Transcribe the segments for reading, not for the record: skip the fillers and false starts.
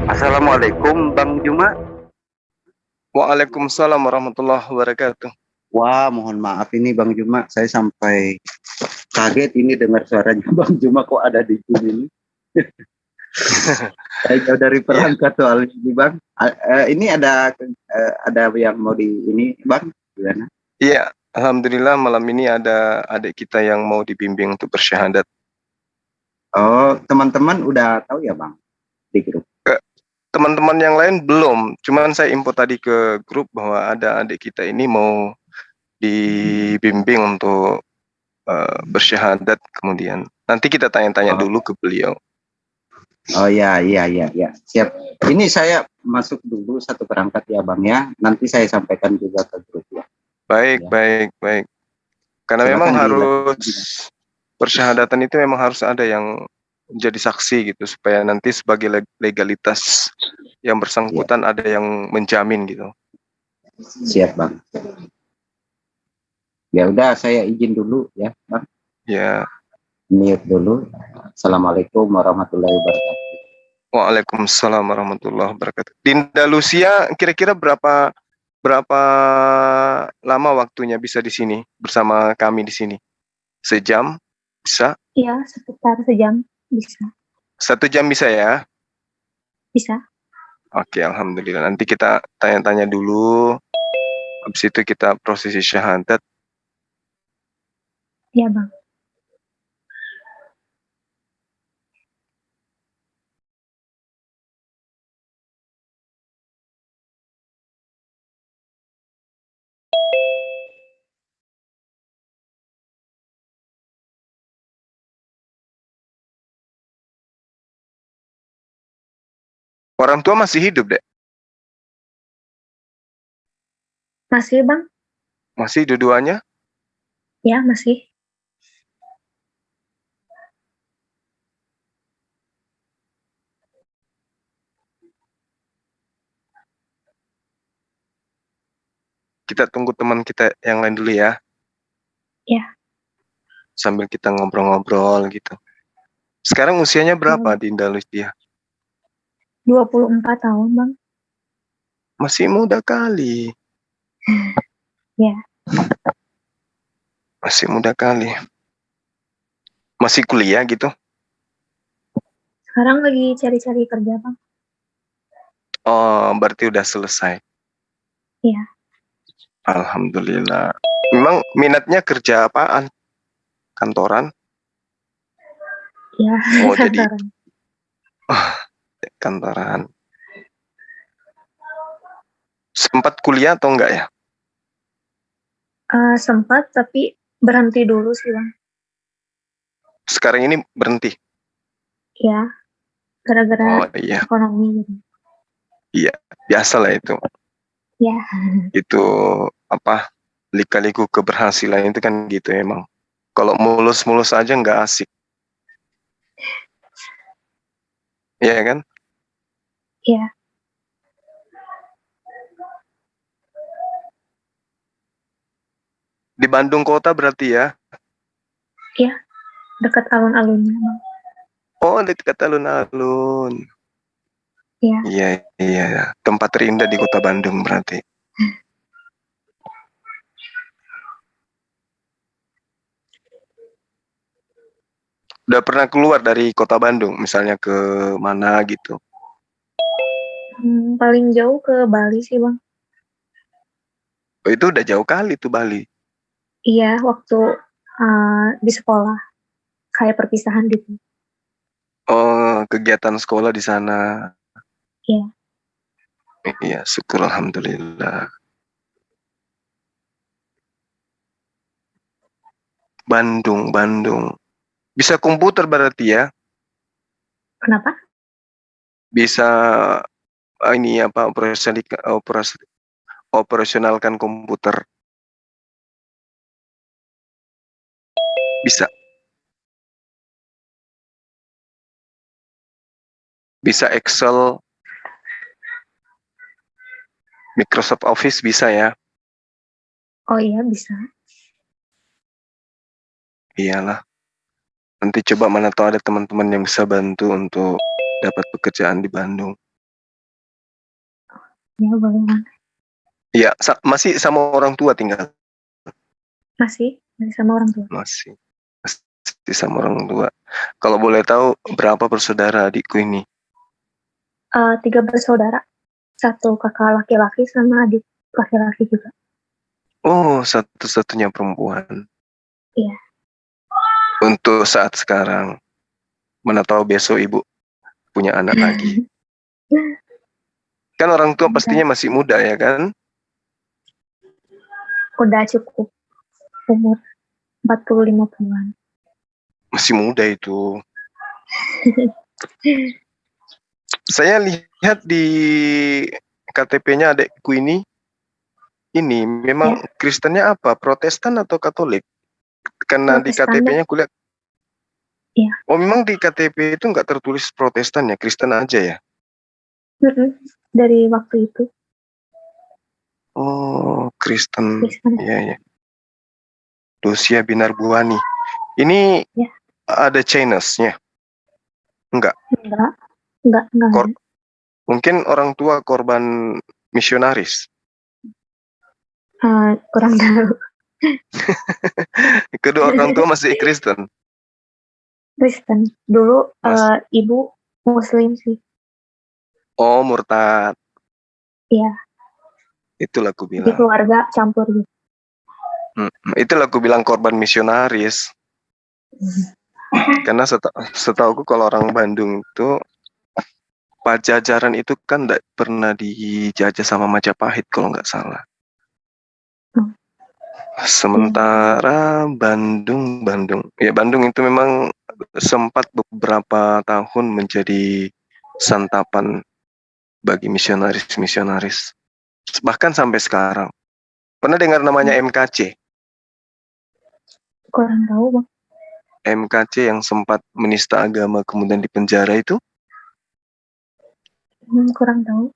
Assalamualaikum Bang Juma. Waalaikumsalam warahmatullahi wabarakatuh. Wah, mohon maaf ini Bang Juma, saya sampai kaget ini dengar suaranya Bang Juma kok ada di sini. Saya jauh dari Iya, perangkat soal ini Bang. Ini ada yang mau di ini Bang, gimana? iya. Alhamdulillah malam ini ada adik kita yang mau dibimbing untuk bersyahadat. Oh, teman-teman udah tahu ya Bang di grup. Teman-teman yang lain belum, cuman saya info tadi ke grup bahwa ada adik kita ini mau dibimbing untuk bersyahadat kemudian. Nanti kita tanya-tanya Oh, dulu ke beliau. oh ya, ya, siap. Ini saya masuk dulu satu perangkat ya Bang ya. Nanti saya sampaikan juga ke grup ya. Baik, Ya, baik, baik. Karena memang silakan harus dilanjutkan. persyahadatan itu memang harus ada yang jadi saksi gitu supaya nanti sebagai legalitas yang Ya, bersangkutan ada yang menjamin gitu. siap Bang. Ya udah saya izin dulu ya Bang. Ya, Mute dulu. Assalamualaikum warahmatullahi wabarakatuh. waalaikumsalam warahmatullahi wabarakatuh. Dinda Lucia kira-kira berapa berapa lama waktunya bisa di sini bersama kami di sini? Sejam? Bisa? Iya, sekitar sejam bisa. 1 jam bisa ya? Bisa. Oke, alhamdulillah. Nanti kita tanya-tanya dulu. Habis itu kita prosesi syahadat. Iya, Bang. Orang tua masih hidup, Dek? Masih, Bang? Masih dua-duanya? Ya, masih. Kita tunggu teman kita yang lain dulu ya. Ya. Sambil kita ngobrol-ngobrol gitu. Sekarang usianya berapa Ya, Dinda Lucia? 24 tahun, Bang. Masih muda kali. Ya. Masih muda kali. Masih kuliah gitu? Sekarang lagi cari-cari kerja, Bang. Oh, berarti udah selesai. Iya. Alhamdulillah. Memang minatnya kerja apaan? Kantoran? Iya, Oh, jadi kantoran. kantoran. Sempat kuliah atau enggak ya? Sempat, tapi berhenti dulu sih, Bang. Sekarang ini berhenti? Ya, gara-gara Oh iya, ekonomi gitu. iya. Biasalah itu. Ya. Itu apa? Lika-liku keberhasilan itu kan gitu emang. Kalau mulus-mulus aja nggak asik. Iya kan? Ya. Di Bandung kota berarti ya? Ya, dekat alun-alunnya, Bang. Oh, dekat alun-alun. Ya. Iya, iya. Tempat terindah di kota Bandung berarti. Udah pernah keluar dari kota Bandung, misalnya ke mana gitu? Paling jauh ke Bali sih, Bang. Oh, itu udah jauh kali tuh Bali. Iya, waktu di sekolah. Kayak perpisahan gitu. Oh, kegiatan sekolah di sana. Iya. Iya, syukur alhamdulillah. Bandung, Bandung. Bisa komputer berarti ya? Kenapa? Bisa ini apa operasionalkan komputer. Bisa. Bisa Excel, Microsoft Office bisa ya? Oh iya, bisa. Iyalah. Nanti coba mana tahu ada teman-teman yang bisa bantu untuk dapat pekerjaan di Bandung. Ya, boleh Bang. Iya, masih sama orang tua tinggal. Masih sama orang tua. Masih sama orang tua. Kalau boleh tahu berapa bersaudara adikku ini? 3 bersaudara. 1 kakak laki-laki sama adik laki-laki juga. Oh, satu-satunya perempuan. Iya. Untuk saat sekarang. Mana tahu besok ibu punya anak lagi. Kan orang tua pastinya masih muda ya kan? Udah cukup umur 40-50-an. Masih muda itu. Saya lihat di KTP-nya adekku ini memang Ya. Kristennya apa? Protestan atau Katolik? Karena di Protestan. KTP-nya kulihat. Iya. Oh, memang di KTP itu nggak tertulis Protestan ya, Kristen aja ya? Dari waktu itu. Oh, Kristen. Kristen. Iya, iya. Lucia Binar Buani. Ini Ya. ada Chinese-nya? Enggak. Enggak. Mungkin orang tua korban misionaris. Kurang tahu. Kedua orang tua masih Kristen. Kristen. Dulu ibu Muslim sih. Oh, murtad. Iya. Itulah aku Di bilang. keluarga campur gitu. Itulah aku bilang korban misionaris. Karena setahuku kalau orang Bandung itu Pajajaran itu kan tidak pernah dijajah sama Majapahit kalau nggak salah. Sementara Bandung itu memang sempat beberapa tahun menjadi santapan bagi misionaris, bahkan sampai sekarang. Pernah dengar namanya MKC? Kurang tahu Bang. MKC yang sempat menista agama kemudian dipenjara itu? Kurang tahu.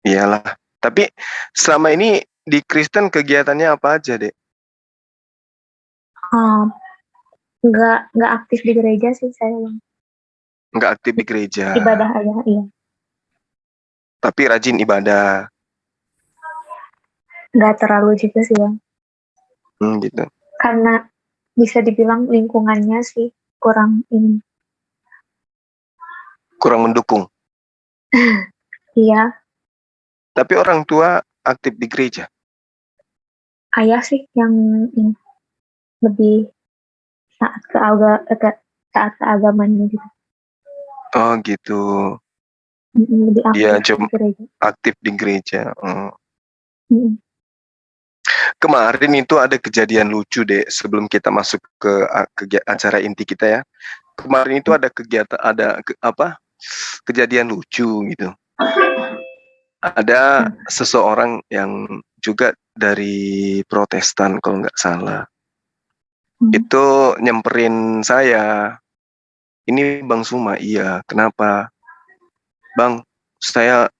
Iyalah. Tapi selama ini di Kristen kegiatannya apa aja, Dek? Nggak aktif di gereja sih saya Bang. Nggak aktif di gereja. Ibadah aja, iya. Tapi rajin ibadah. Nggak terlalu juga sih Bang. Gitu. Karena bisa dibilang lingkungannya sih kurang mendukung. Iya. Tapi orang tua aktif di gereja. Ayah sih yang lebih taat ke agamanya gitu. Oh gitu. Lebih Dia aktif di gereja. Kemarin itu ada kejadian lucu, Dek, sebelum kita masuk ke acara inti kita ya. Kemarin itu ada kejadian lucu gitu. Ada seseorang yang juga dari Protestan kalau nggak salah. Itu nyemperin saya. Ini Bang Suma, iya. Kenapa? Bang, saya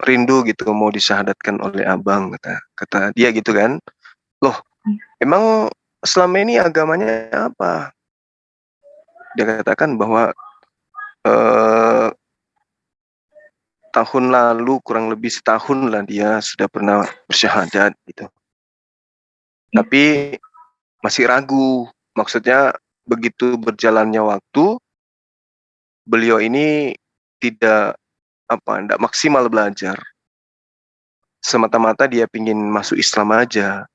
rindu gitu mau disyahadatkan oleh abang, kata dia gitu kan. Loh, emang selama ini agamanya apa? Dia katakan bahwa tahun lalu kurang lebih setahun lah dia sudah pernah bersyahadat gitu. Tapi masih ragu. Maksudnya begitu berjalannya waktu, beliau ini tidak maksimal belajar. Semata-mata dia pingin masuk Islam aja.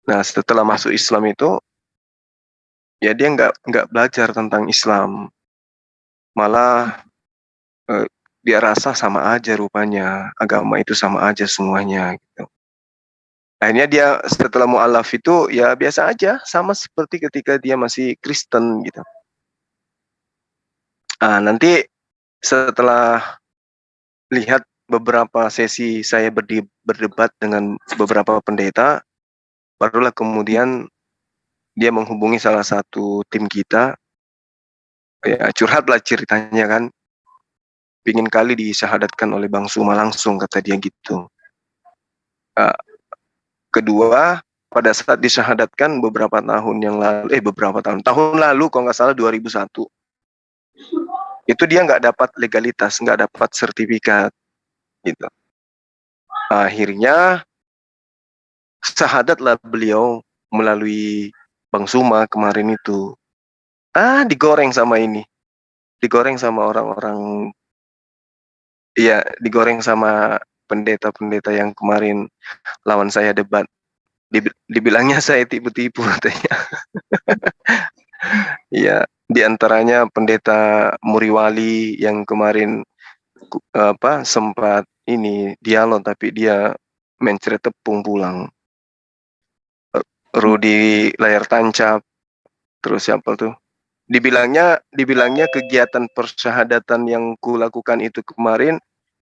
Nah, setelah masuk Islam itu, ya dia nggak belajar tentang Islam. Malah dia rasa sama aja rupanya, agama itu sama aja semuanya gitu. Akhirnya dia setelah mu'alaf itu ya biasa aja, sama seperti ketika dia masih Kristen gitu. Nanti setelah lihat beberapa sesi saya berdebat dengan beberapa pendeta, barulah kemudian dia menghubungi salah satu tim kita, ya curhatlah ceritanya kan, pingin kali disyahadatkan oleh Bang Suma langsung, kata dia gitu. Kedua, pada saat disyahadatkan tahun lalu kalau nggak salah 2001. itu dia nggak dapat legalitas, nggak dapat sertifikat gitu. Akhirnya syahadatlah beliau melalui Bang Suma kemarin itu. Digoreng sama ini, digoreng sama orang-orang, iya, digoreng sama pendeta-pendeta yang kemarin lawan saya debat. Dibilangnya saya tipu-tipu katanya. Iya, diantaranya pendeta Muriwali yang kemarin sempat ini dialog tapi dia mencret tepung pulang. Rudi layar tancap, terus siapa tuh? Dibilangnya kegiatan persyahadatan yang kulakukan itu kemarin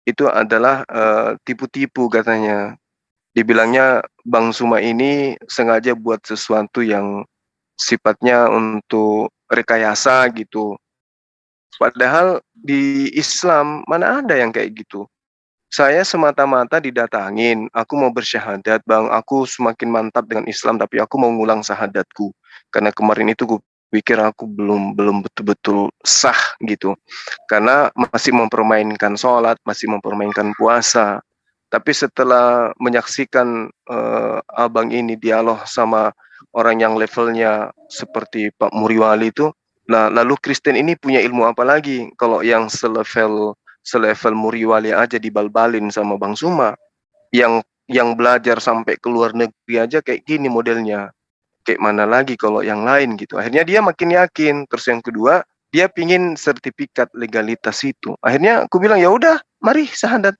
itu adalah tipu-tipu katanya. Dibilangnya Bang Suma ini sengaja buat sesuatu yang sifatnya untuk rekayasa gitu. Padahal di Islam mana ada yang kayak gitu. Saya semata-mata didatangin, aku mau bersyahadat, Bang, aku semakin mantap dengan Islam, tapi aku mau ngulang syahadatku. Karena kemarin itu gue pikir aku belum betul-betul sah gitu. Karena masih mempermainkan sholat, masih mempermainkan puasa. Tapi setelah menyaksikan abang ini dialog sama orang yang levelnya seperti Pak Muriwali itu, nah lalu Kristen ini punya ilmu apa lagi? Kalau yang selevel Muriwali aja dibalbalin sama Bang Suma, yang belajar sampai ke luar negeri aja kayak gini modelnya. Kayak mana lagi kalau yang lain gitu. Akhirnya dia makin yakin. Terus yang kedua, dia pingin sertifikat legalitas itu. Akhirnya aku bilang ya udah, mari syahadat.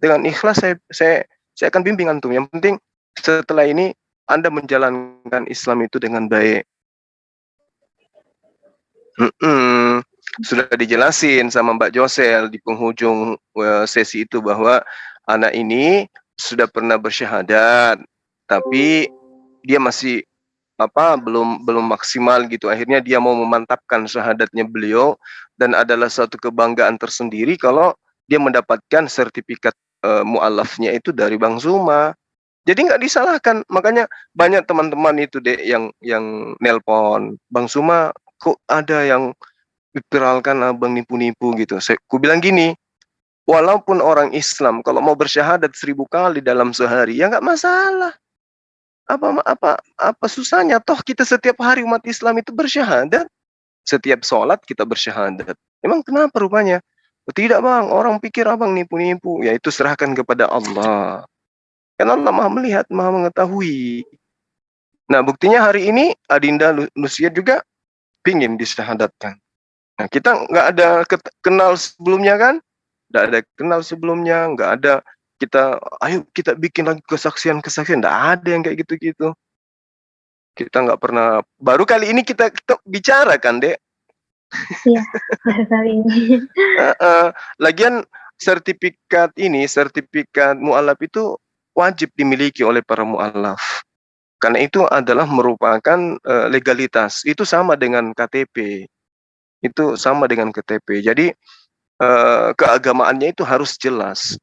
Dengan ikhlas saya akan bimbing antum. Yang penting setelah ini Anda menjalankan Islam itu dengan baik. Sudah dijelasin sama Mbak Josel di penghujung sesi itu bahwa anak ini sudah pernah bersyahadat, tapi dia masih belum maksimal gitu. Akhirnya dia mau memantapkan syahadatnya beliau dan adalah suatu kebanggaan tersendiri kalau dia mendapatkan sertifikat mu'alafnya itu dari Bang Zuma. Jadi nggak disalahkan. Makanya banyak teman-teman itu deh yang nelpon Bang Zuma, kok ada yang viralkan abang nipu-nipu gitu. Aku bilang gini, walaupun orang Islam kalau mau bersyahadat 1000 kali dalam sehari ya nggak masalah. Apa susahnya? Toh kita setiap hari umat Islam itu bersyahadat. Setiap sholat kita bersyahadat. Emang kenapa rupanya? Tidak bang, orang pikir abang nipu-nipu. Ya itu serahkan kepada Allah. Karena Allah maha melihat, maha mengetahui. Nah buktinya hari ini Adinda Lucia juga pingin disyahadatkan. Nah kita nggak ada kenal sebelumnya kan? Nggak ada kenal sebelumnya, nggak ada ayo kita bikin lagi kesaksian-kesaksian. Nggak ada yang kayak gitu-gitu. Kita nggak pernah, baru kali ini kita bicara kan, Dek? Iya, baru kali ini. Lagian sertifikat mu'alaf itu wajib dimiliki oleh para mu'alaf. Karena itu adalah merupakan legalitas. Itu sama dengan KTP. Jadi keagamaannya itu harus jelas.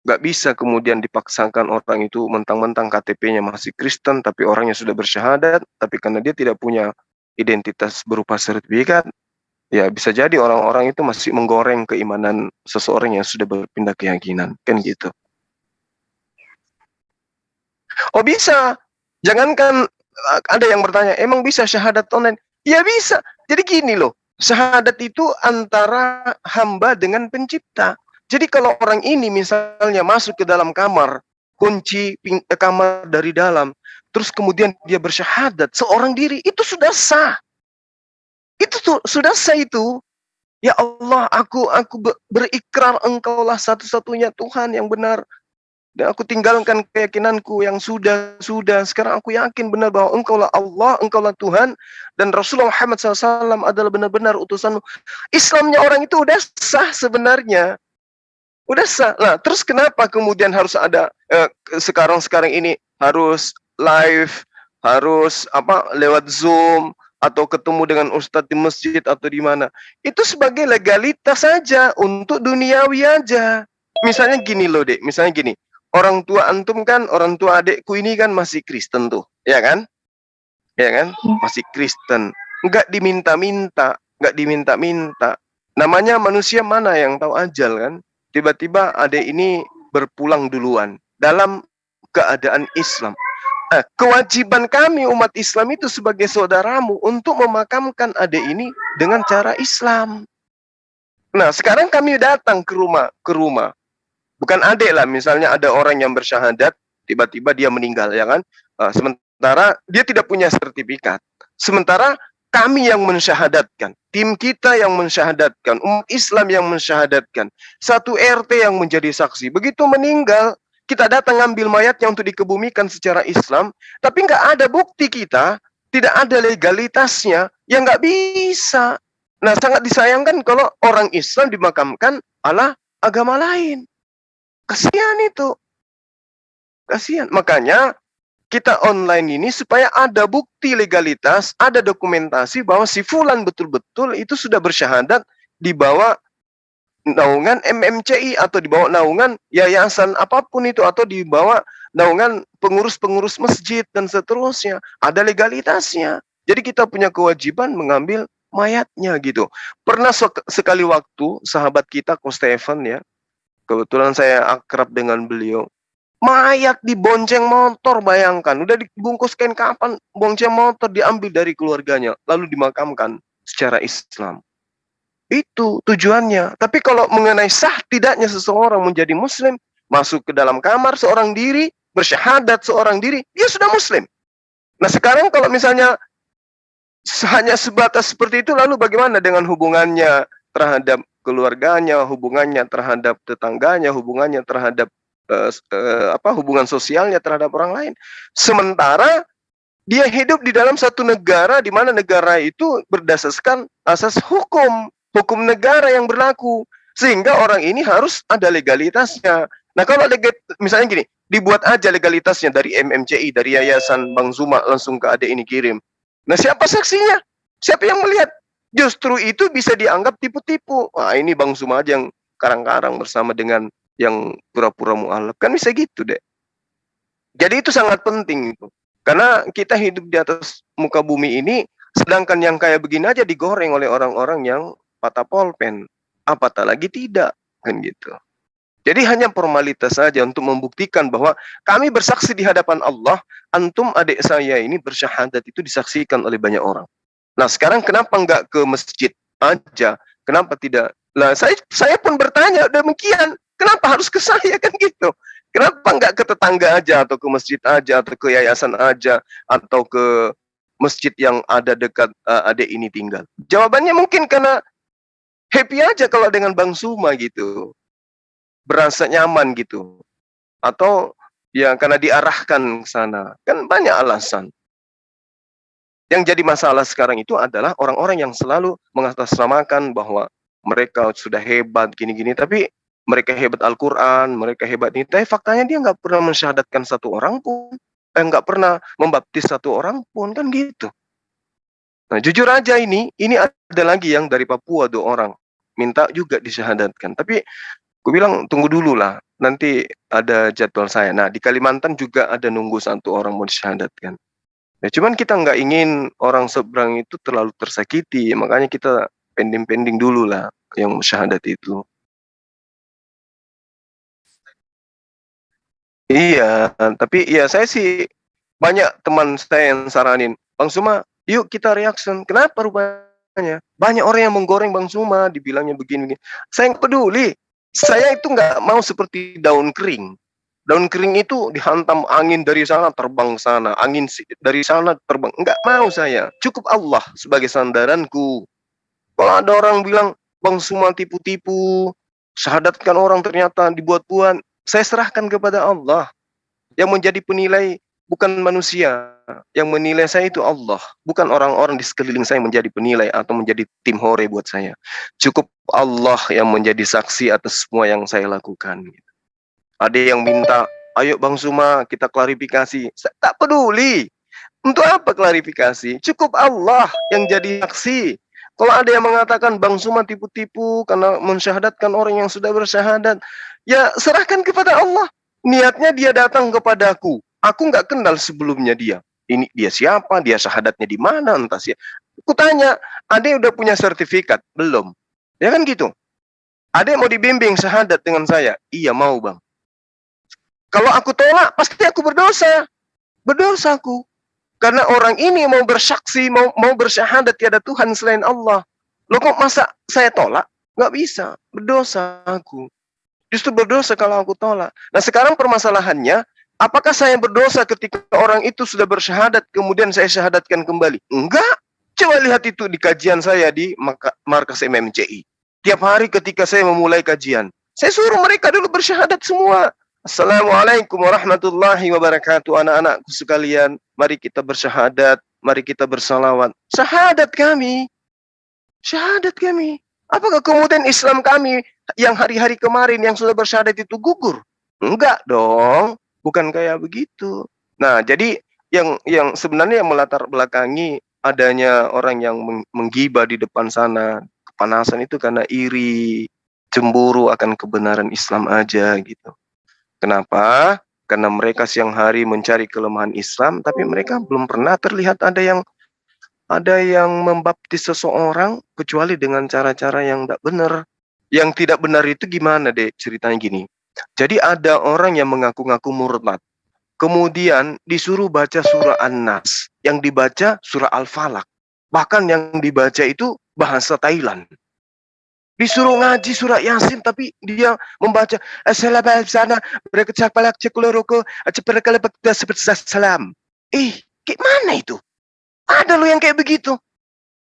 Nggak bisa kemudian dipaksakan orang itu mentang-mentang KTP-nya masih Kristen, tapi orangnya sudah bersyahadat, tapi karena dia tidak punya identitas berupa sertifikat, ya bisa jadi orang-orang itu masih menggoreng keimanan seseorang yang sudah berpindah keyakinan, kan gitu. Oh bisa, jangankan ada yang bertanya, emang bisa syahadat online? Ya bisa, jadi gini loh, syahadat itu antara hamba dengan pencipta. Jadi kalau orang ini misalnya masuk ke dalam kamar, kunci kamar dari dalam, terus kemudian dia bersyahadat seorang diri, itu sudah sah. Itu sudah sah itu. Ya Allah, aku berikrar Engkaulah satu-satunya Tuhan yang benar. Dan aku tinggalkan keyakinanku yang sudah. Sekarang aku yakin benar bahwa Engkaulah Allah, Engkaulah Tuhan, dan Rasulullah Muhammad SAW adalah benar-benar utusanmu. Islamnya orang itu udah sah sebenarnya. Udah sah. Nah, terus kenapa kemudian harus ada sekarang ini harus live, harus lewat Zoom atau ketemu dengan ustadz di masjid atau di mana? Itu sebagai legalitas saja untuk duniawi aja. Misalnya gini loh, Dek. Misalnya gini. Orang tua antum kan, orang tua adekku ini kan masih Kristen tuh, ya kan? Ya kan? Masih Kristen. Enggak diminta-minta. Namanya manusia mana yang tahu ajal kan? Tiba-tiba adek ini berpulang duluan dalam keadaan Islam. Nah, kewajiban kami umat Islam itu sebagai saudaramu untuk memakamkan adek ini dengan cara Islam. Nah, sekarang kami datang ke rumah. Bukan adek lah, misalnya ada orang yang bersyahadat, tiba-tiba dia meninggal, ya kan? Sementara dia tidak punya sertifikat. Sementara kami yang mensyahadatkan, tim kita yang mensyahadatkan, umat Islam yang mensyahadatkan, satu RT yang menjadi saksi. Begitu meninggal, kita datang ngambil mayatnya untuk dikebumikan secara Islam, tapi nggak ada bukti kita, tidak ada legalitasnya, ya nggak bisa. Nah, sangat disayangkan kalau orang Islam dimakamkan ala agama lain. Kasihan itu. Kasihan. Makanya kita online ini supaya ada bukti legalitas, ada dokumentasi bahwa si fulan betul-betul itu sudah bersyahadat di bawah naungan MMCI atau di bawah naungan yayasan apapun itu atau di bawah naungan pengurus-pengurus masjid dan seterusnya. Ada legalitasnya. Jadi kita punya kewajiban mengambil mayatnya gitu. Pernah sekali waktu sahabat kita Ko Stefan ya, kebetulan saya akrab dengan beliau. Mayat dibonceng motor, bayangkan. Udah dibungkus kain kapan, bonceng motor diambil dari keluarganya, lalu dimakamkan secara Islam. Itu tujuannya. Tapi kalau mengenai sah tidaknya seseorang menjadi muslim, masuk ke dalam kamar seorang diri, bersyahadat seorang diri, dia sudah muslim. Nah sekarang kalau misalnya hanya sebatas seperti itu, lalu bagaimana dengan hubungannya terhadap keluarganya, hubungannya terhadap tetangganya, hubungannya terhadap hubungan sosialnya terhadap orang lain. Sementara dia hidup di dalam satu negara di mana negara itu berdasarkan asas hukum negara yang berlaku, sehingga orang ini harus ada legalitasnya. Nah kalau misalnya gini, dibuat aja legalitasnya dari MMCI, dari Yayasan Bang Zuma, langsung ke adek ini kirim. Nah siapa saksinya? Siapa yang melihat? Justru itu bisa dianggap tipu-tipu. Wah ini Bang Zuma aja yang karang-karang bersama dengan yang pura-pura mu'alaf. Kan bisa gitu deh. Jadi itu sangat penting itu. Karena kita hidup di atas muka bumi ini, sedangkan yang kayak begini aja digoreng oleh orang-orang yang patah polpen. Apatah lagi tidak. Kan gitu. Jadi hanya formalitas saja untuk membuktikan bahwa kami bersaksi di hadapan Allah, antum adik saya ini bersyahadat itu disaksikan oleh banyak orang. Nah sekarang kenapa enggak ke masjid aja? Kenapa tidak? Nah saya pun bertanya demikian. Kenapa harus ke saya kan gitu? Kenapa enggak ke tetangga aja atau ke masjid aja atau ke yayasan aja atau ke masjid yang ada dekat adik ini tinggal? Jawabannya mungkin karena happy aja kalau dengan Bang Suma gitu. Berasa nyaman gitu. Atau ya karena diarahkan ke sana. Kan banyak alasan. Yang jadi masalah sekarang itu adalah orang-orang yang selalu mengatasnamakan bahwa mereka sudah hebat gini-gini, tapi mereka hebat Al-Quran, mereka hebat ini. Tapi faktanya dia nggak pernah mensyahadatkan satu orang pun. Nggak pernah membaptis satu orang pun, kan gitu. Nah jujur aja ini ada lagi yang dari Papua 2 orang. Minta juga disyahadatkan. Tapi gue bilang tunggu dulu lah, nanti ada jadwal saya. Nah di Kalimantan juga ada nunggu 1 orang mau disyahadatkan. Ya, cuman kita nggak ingin orang seberang itu terlalu tersakiti, makanya kita pending dulu lah yang syahadat itu. Iya, tapi ya saya sih banyak teman saya yang saranin, Bang Suma, yuk kita reaction. Kenapa rupanya? Banyak orang yang menggoreng Bang Suma, dibilangnya begini. Saya nggak peduli. Saya itu nggak mau seperti daun kering. Daun kering itu dihantam angin dari sana terbang sana, angin dari sana terbang. Nggak mau saya. Cukup Allah sebagai sandaranku. Kalau ada orang bilang Bang Suma tipu-tipu, syahadatkan orang ternyata dibuat-buat, saya serahkan kepada Allah. Yang menjadi penilai bukan manusia, yang menilai saya itu Allah, bukan orang-orang di sekeliling saya menjadi penilai atau menjadi tim hore buat saya. Cukup Allah yang menjadi saksi atas semua yang saya lakukan. Ada yang minta, ayo Bang Suma kita klarifikasi. Saya tak peduli. Untuk apa klarifikasi? Cukup Allah yang jadi saksi. Kalau ada yang mengatakan Bang Suma tipu-tipu karena mensyahadatkan orang yang sudah bersyahadat, ya serahkan kepada Allah. Niatnya dia datang kepadaku. Aku nggak kenal sebelumnya dia. Ini dia siapa? Dia syahadatnya di mana? Entah siapa. Aku tanya, ada yang udah punya sertifikat? Belum. Ya kan gitu. Ada yang mau dibimbing syahadat dengan saya? Iya mau bang. Kalau aku tolak, pasti aku berdosa. Berdosa aku. Karena orang ini mau bersaksi, mau bersyahadat tiada Tuhan selain Allah. Loh kok masa saya tolak? Nggak bisa. Berdosa aku. Justru berdosa kalau aku tolak. Nah sekarang permasalahannya, apakah saya berdosa ketika orang itu sudah bersyahadat, kemudian saya syahadatkan kembali? Enggak. Coba lihat itu di kajian saya di markas MMCI. Tiap hari ketika saya memulai kajian, saya suruh mereka dulu bersyahadat semua. Assalamualaikum warahmatullahi wabarakatuh. Anak-anakku sekalian, mari kita bersyahadat, mari kita bersalawat. Syahadat kami. Syahadat kami. Apakah kemudian Islam kami yang hari-hari kemarin yang sudah bersyahadat itu gugur? Enggak dong. Bukan kayak begitu. Nah, jadi yang sebenarnya yang melatar belakangi adanya orang yang menggibah di depan sana, kepanasan itu karena iri, cemburu akan kebenaran Islam aja gitu. Kenapa? Karena mereka siang hari mencari kelemahan Islam, tapi mereka belum pernah terlihat ada yang membaptis seseorang kecuali dengan cara-cara yang tidak benar. Yang tidak benar itu gimana deh ceritanya gini. Jadi ada orang yang mengaku-ngaku murtad. Kemudian disuruh baca surah An-Nas, yang dibaca surah Al-Falaq. Bahkan yang dibaca itu bahasa Thailand. Disuruh ngaji surah Yasin tapi dia membaca assalamualaikum salam. Gimana itu? Ada loh yang kayak begitu.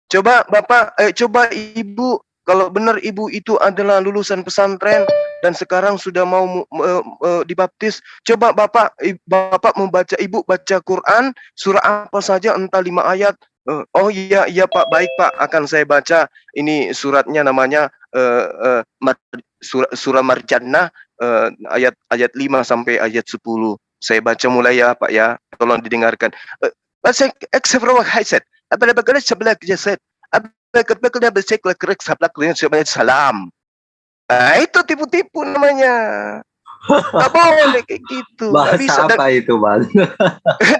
Coba Bapak, coba Ibu, kalau benar Ibu itu adalah lulusan pesantren dan sekarang sudah mau dibaptis, coba Bapak membaca, Ibu baca Quran surah apa saja, entah 5 ayat. Oh iya Pak, baik Pak, akan saya baca. Ini suratnya namanya surah Marjannah, ayat 5 sampai ayat 10. Saya baca mulai ya Pak ya, tolong didengarkan. Salam. Nah, itu tipu-tipu namanya. Gak boleh kayak gitu. Gak bisa. Bahasa apa itu, Bang?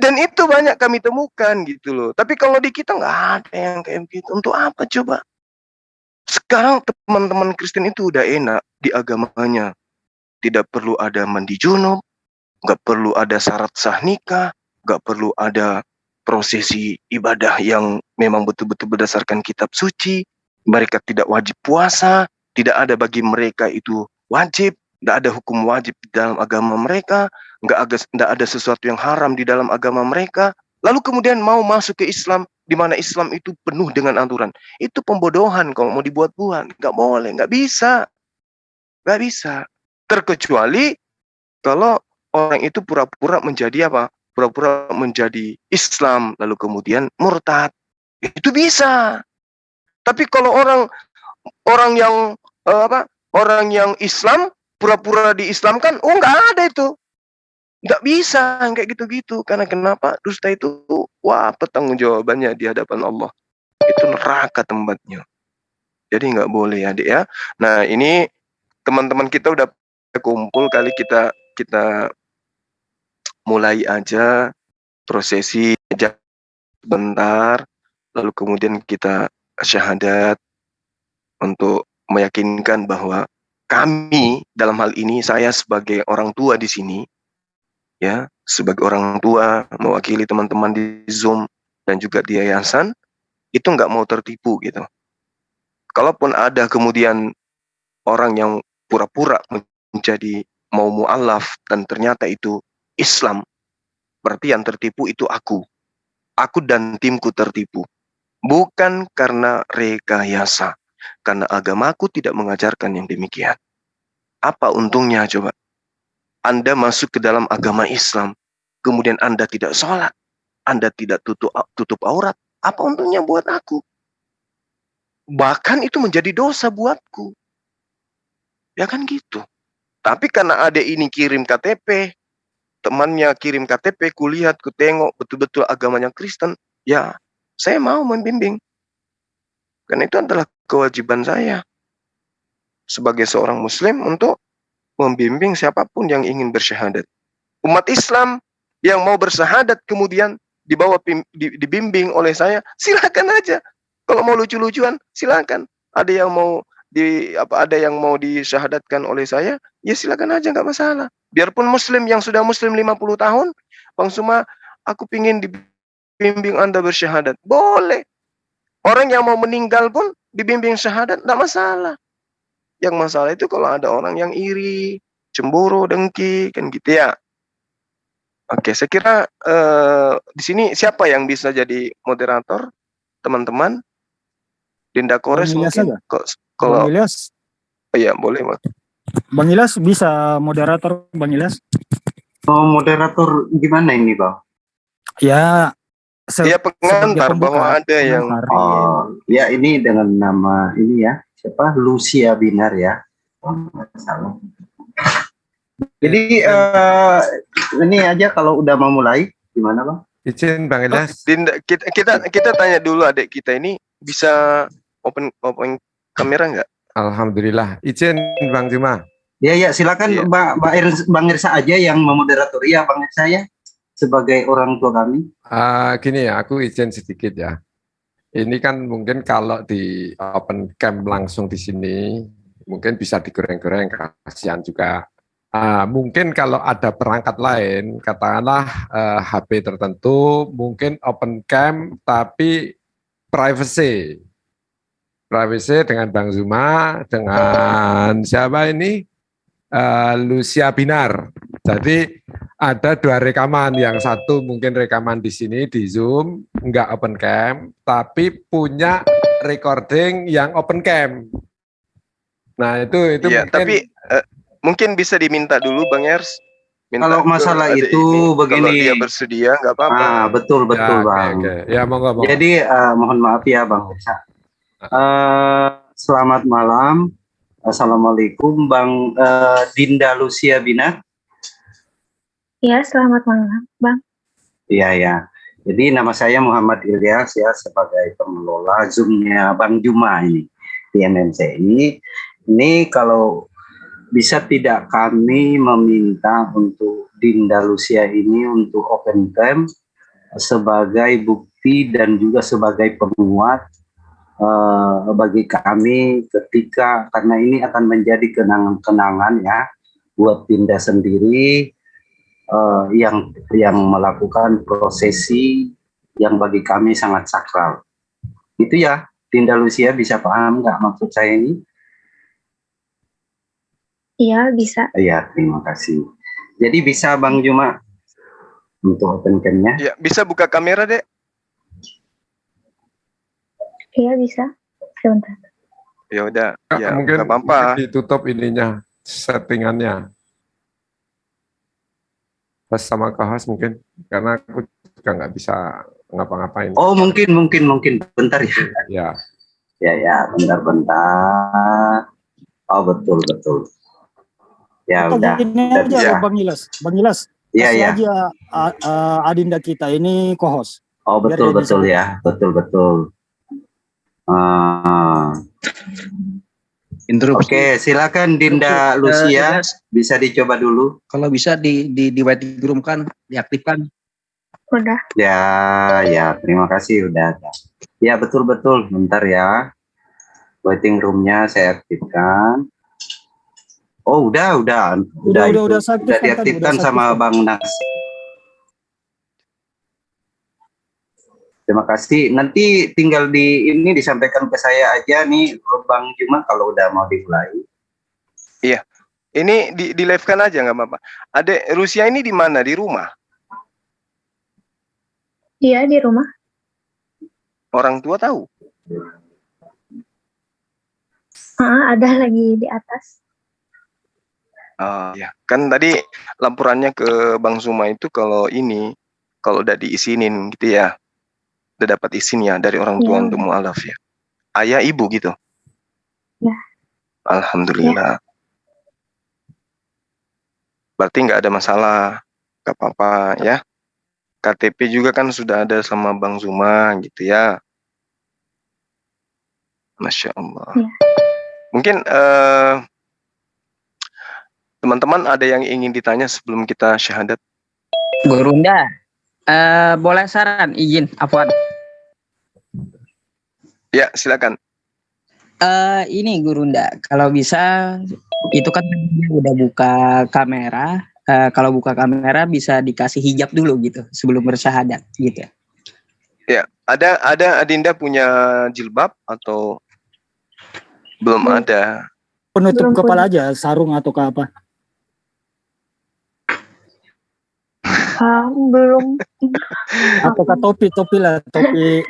Dan itu banyak kami temukan gitu loh. Tapi kalau di kita nggak ada yang kayak gitu. Untuk apa coba? Sekarang teman-teman Kristen itu udah enak di agamanya. Tidak perlu ada mandi junub, nggak perlu ada syarat sah nikah, nggak perlu ada prosesi ibadah yang memang betul-betul berdasarkan kitab suci. Mereka tidak wajib puasa, tidak ada bagi mereka itu wajib, tidak ada hukum wajib di dalam agama mereka, nggak ada sesuatu yang haram di dalam agama mereka. Lalu kemudian mau masuk ke Islam, di mana Islam itu penuh dengan aturan. Itu pembodohan kalau mau dibuat-buat. Nggak boleh, nggak bisa. Nggak bisa. Terkecuali kalau orang itu pura-pura menjadi apa? Pura-pura menjadi Islam, lalu kemudian murtad. Itu bisa. Tapi kalau orang yang orang yang Islam pura-pura diislamkan, nggak ada itu. Nggak bisa kayak gitu-gitu. Karena kenapa? Dusta itu, petanggung jawabannya di hadapan Allah. Itu neraka tempatnya. Jadi nggak boleh adik ya. Nah ini teman-teman kita udah kumpul, kali kita mulai aja prosesi sebentar, lalu kemudian kita syahadat untuk meyakinkan bahwa kami dalam hal ini, saya sebagai orang tua di sini, ya sebagai orang tua mewakili teman-teman di Zoom dan juga di yayasan, itu nggak mau tertipu gitu. Kalaupun ada kemudian orang yang pura-pura menjadi mau mu'alaf dan ternyata itu Islam, berarti yang tertipu itu aku dan timku tertipu. Bukan karena rekayasa, karena agamaku tidak mengajarkan yang demikian. Apa untungnya coba? Anda masuk ke dalam agama Islam, kemudian Anda tidak sholat, Anda tidak tutup aurat, apa untungnya buat aku? Bahkan itu menjadi dosa buatku. Ya kan gitu. Tapi karena ada ini kirim KTP, temannya kirim KTP, kulihat, kutengok betul-betul agamanya Kristen, ya saya mau membimbing. Karena itu adalah kewajiban saya sebagai seorang Muslim untuk membimbing siapapun yang ingin bersyahadat. Umat Islam yang mau bersyahadat kemudian dibimbing oleh saya, silakan aja. Kalau mau lucu-lucuan, silakan. Ada yang mau ada yang mau disyahadatkan oleh saya, ya silakan aja, nggak masalah. Biarpun muslim yang sudah muslim 50 tahun, Bang Suma, aku pingin dibimbing Anda bersyahadat. Boleh. Orang yang mau meninggal pun dibimbing syahadat, nggak masalah. Yang masalah itu kalau ada orang yang iri, cemburu, dengki, kan gitu ya. Oke, saya kira di sini siapa yang bisa jadi moderator, teman-teman? Dinda Bang Kores Ilyas mungkin. aja. Bang Kalau Ilyas, iya boleh, Mas. Bang Ilyas bisa moderator, Bang Ilyas? Oh, moderator gimana ini, Bang? Ya, Iya, pengantar sebagai bahwa ada yang pengantar. Oh, ya ini dengan nama ini ya, siapa? Lucia Binar ya. Oh, nggak salah. Jadi ini aja kalau udah mau mulai gimana, Bang? Izin Bang Ilyas. Dinda, kita tanya dulu adik kita ini bisa open kamera nggak? Alhamdulillah. Izin Bang Juma. Ya, ya, silakan Iya. Bang Irsa aja yang memoderatori ya, Bang Irsa ya, sebagai orang tua kami. Gini ya, aku izin sedikit ya. Ini kan mungkin kalau di open camp langsung di sini, mungkin bisa digoreng-goreng, kasihan juga. Mungkin kalau ada perangkat lain, katakanlah HP tertentu, mungkin open camp tapi privacy. Privacy dengan Bang Zuma, dengan siapa ini? Lucia Binar. Jadi ada 2 rekaman, yang satu mungkin rekaman di sini di Zoom, enggak open cam, tapi punya recording yang open cam. Nah itu Iya, mungkin. tapi mungkin bisa diminta dulu Bang Ers. Kalau masalah adik itu ini, begini. kalau dia bersedia nggak apa-apa. Betul Ya, Bang. oke. Ya monggo. Jadi mohon maaf ya Bang Irsa. Selamat malam. Assalamualaikum Bang Dinda Lucia Binar. Ya, selamat malam, Bang. Iya ya. Jadi nama saya Muhammad Ilyas ya, sebagai pengelola Zoom-nya Bang Juma ini di MMCI. Ini kalau bisa tidak kami meminta untuk Dinda Lucia ini untuk open cam sebagai bukti dan juga sebagai penguat bagi kami ketika, karena ini akan menjadi kenangan-kenangan ya buat Dinda sendiri yang melakukan prosesi yang bagi kami sangat sakral. Itu ya, Dinda Lucia bisa paham nggak maksud saya ini? Iya, bisa. Iya, terima kasih. Jadi bisa Bang Juma untuk open cam-nya? Ya, bisa buka kamera, Dek. Iya, bisa. Sebentar. Ya udah, ya Mungkin nggak apa-apa. ditutup ininya, settingannya. Pas sama kahas mungkin, karena aku juga nggak bisa ngapa-ngapain. Oh, mungkin. Bentar ya. Ya. Ya, bentar. Oh, betul. Ya Atau udah. gini Udah aja bisa. Bang Ilyas. Iya, Kasih ya. aja Adinda kita ini co-host. Oh, betul ya. Betul. Oke, silakan Dinda Lucia, bisa dicoba dulu. Kalau bisa di waiting room kan, diaktifkan. Udah. Ya, terima kasih udah ada. Ya, betul. Bentar ya. Waiting room-nya saya aktifkan. Oh, udah diaktifkan sama Bang Nas. Terima kasih. Nanti tinggal disampaikan ke saya aja nih Bang Juma kalau udah mau dimulai. Iya. Ini di live-kan aja nggak apa-apa. Adek Rusia ini di mana? Di rumah? Iya, di rumah. Orang tua tahu? Ada lagi di atas. Ya, kan tadi laporannya ke Bang Suma itu kalau udah diizinin gitu ya, udah dapat izin ya dari orang tua Ya. untuk mualaf ya, ayah ibu gitu. Ya. Alhamdulillah. Berarti nggak ada masalah, nggak apa-apa ya. KTP juga kan sudah ada sama Bang Suma gitu ya. Masya Allah. Ya. Mungkin teman-teman ada yang ingin ditanya sebelum kita syahadat? Gurunda, boleh saran, izin, Afwan. Ya, silakan. Ini Gurunda, kalau bisa itu kan dia udah buka kamera. Kalau buka kamera bisa dikasih hijab dulu gitu sebelum bersyahadat gitu. Ya, ada Adinda punya jilbab atau belum Belum. ada? Penutup Belum kepala aja, sarung atau ke apa? Belum. Atau ke topi lah, topi.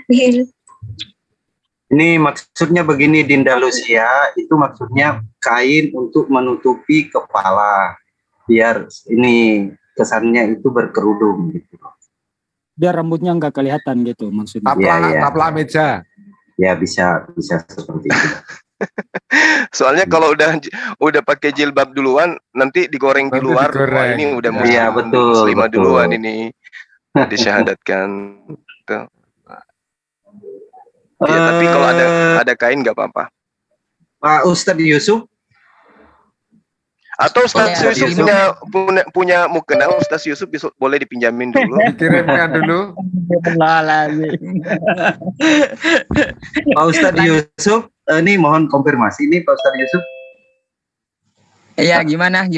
Ini maksudnya begini Dinda Lucia, itu maksudnya kain untuk menutupi kepala biar ini kesannya itu berkerudung gitu. Biar rambutnya nggak kelihatan gitu maksudnya. Taplak, Iya. taplak meja. Ya bisa seperti itu. Soalnya kalau udah pakai jilbab duluan, nanti digoreng di Nanti luar. digoreng. Wah, ini udah Iya, betul, muslimah betul. duluan ini disyahadatkan. Tuh. Ya, tapi kalau ada kain nggak apa-apa. Pak Ustadz Yusuf, Atau Ustaz Ya, Yusuf punya mukena, Ustaz Yusuf boleh dipinjamin dulu. Dikirimkan dulu. Pak Ustadz Yusuf, ini mohon konfirmasi nih Pak Ustadz Yusuf. Iya, gimana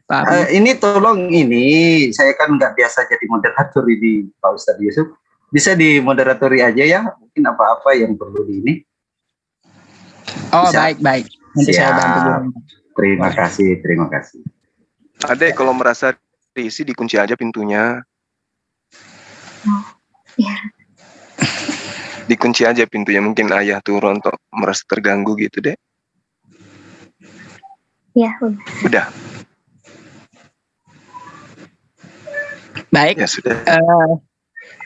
Pak? Ini tolong ini, saya kan nggak biasa jadi moderator ini Pak Ustadz Yusuf. Bisa dimoderatori aja ya, mungkin apa-apa yang perlu di ini. Oh, Bisa. baik. Nanti saya Siap. bantu Gurunda. Terima kasih. Adek kalau merasa diisi dikunci aja pintunya. Iya. Dikunci aja pintunya, mungkin ayah turun untuk merasa terganggu gitu deh. Ya, Udah, Baik, ya sudah.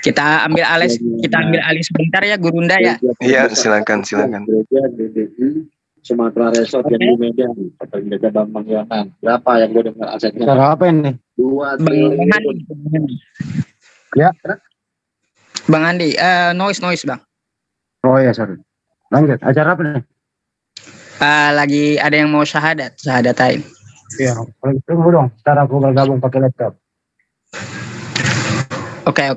kita ambil alih sebentar ya Gurunda ya. Iya, silakan. Gereja GDI Sumatera Resort yang di Medan atau di Medan Bambang Yonan. Berapa yang gue dengar asetnya? Cara apa ini? 2 Bang triliun. Andi. Ya. Bang Andi, noise Bang. Oh ya, sorry. Lanjut, acara apa nih? Lagi ada yang mau syahadatain. Iya, tunggu dong. Sekarang aku bergabung pakai laptop. Oke.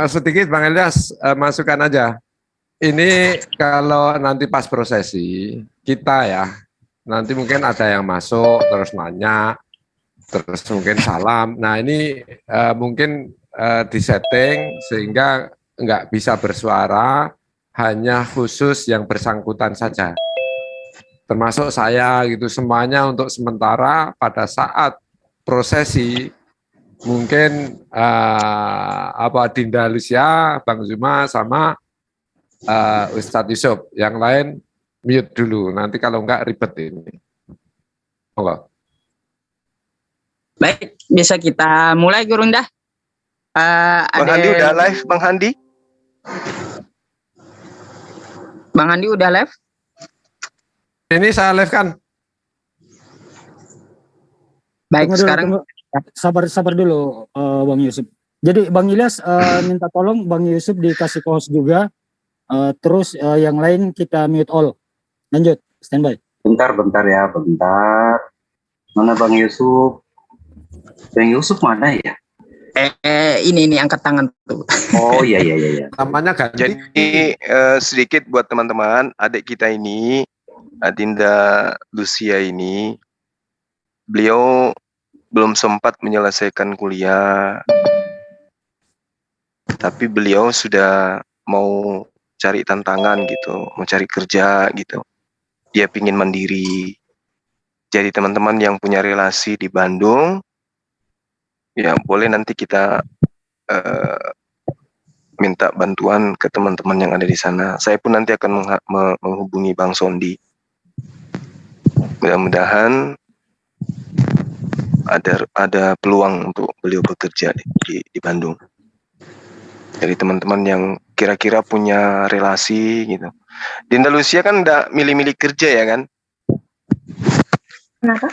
Sedikit Bang Elias, masukkan aja. Ini kalau nanti pas prosesi, kita ya, nanti mungkin ada yang masuk, terus nanya, terus mungkin salam. Nah ini mungkin disetting sehingga nggak bisa bersuara, hanya khusus yang bersangkutan saja. Termasuk saya gitu, semuanya untuk sementara pada saat prosesi, mungkin Dinda Lucia, Bang Zuma, sama Ustadz Yusuf, yang lain mute dulu. Nanti kalau enggak ribet ini. Monggo. Baik, bisa kita mulai Gurunda. Bang Handi udah live, Bang Handi? Bang Andi udah live? Ini saya live kan. Baik, Tunggu dulu, sekarang sabar dulu Bang Yusuf. Jadi Bang Ilyas minta tolong Bang Yusuf dikasih host juga. Terus yang lain kita mute all. Lanjut, standby. Bentar ya, bentar. Mana Bang Yusuf? Bang Yusuf mana ya? ini angkat tangan tuh. Oh iya. Namanya ganti. Jadi sedikit buat teman-teman, adik kita ini, Adinda Lucia ini, beliau belum sempat menyelesaikan kuliah, tapi beliau sudah mau cari tantangan gitu, mau cari kerja gitu. Dia pingin mandiri. Jadi teman-teman yang punya relasi di Bandung, ya boleh nanti kita minta bantuan ke teman-teman yang ada di sana. Saya pun nanti akan menghubungi Bang Sondi. Mudah-mudahan ada peluang untuk beliau bekerja di Bandung. Jadi teman-teman yang kira-kira punya relasi gitu. Dinda Lucia kan udah milih-milih kerja ya kan? Kenapa?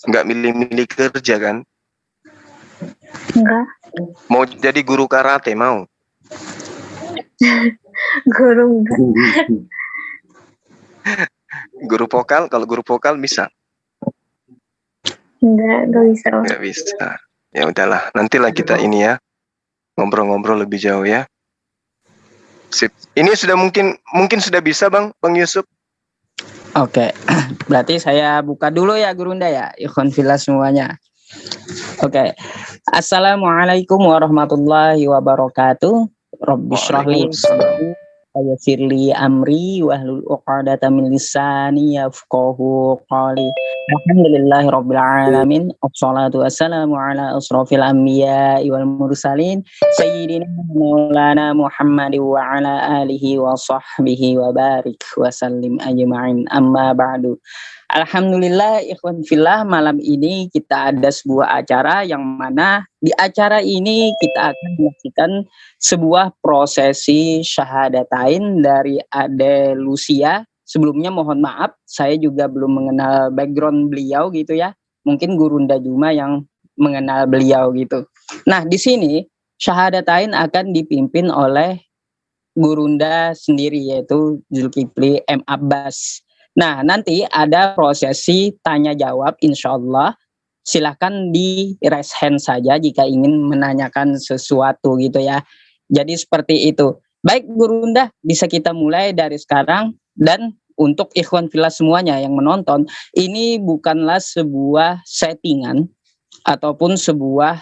Nggak milih-milih kerja kan? Enggak. Mau jadi guru karate mau? Guru enggak. Guru vokal, kalau guru vokal bisa? Enggak bisa. Nggak bisa. Ya udahlah, nantilah kita ini ya ngobrol-ngobrol lebih jauh ya. Sip. Ini sudah mungkin sudah bisa Bang Yusuf. Oke, berarti saya buka dulu ya Gurunda ya, ikhwan fillah semuanya. Oke, Assalamualaikum warahmatullahi wabarakatuh. Rabbi shrah li sadri wa yassir li amri wahlul 'uqdatam min lisani yafqahu qawli. Alhamdulillahi rabbil alamin. Wassalatu wassalamu ala asrofil anbiya'i wal mursalin sayyidina maulana Muhammadin wa ala alihi wa sahbihi wa barik wa sallim ajma'in. Amma ba'du. Alhamdulillah ikhwan fillah, malam ini kita ada sebuah acara yang mana di acara ini kita akan menyaksikan sebuah prosesi syahadatain dari Ade Lucia. Sebelumnya mohon maaf, saya juga belum mengenal background beliau gitu ya. Mungkin Gurunda Juma yang mengenal beliau gitu. Nah, di sini syahadatain akan dipimpin oleh Gurunda sendiri yaitu Zulkifli M. Abbas. Nah, nanti ada prosesi tanya jawab insyaallah. Silahkan di raise hand saja jika ingin menanyakan sesuatu gitu ya. Jadi seperti itu. Baik Gurunda, bisa kita mulai dari sekarang. Dan untuk ikhwan fillah semuanya yang menonton, ini bukanlah sebuah settingan ataupun sebuah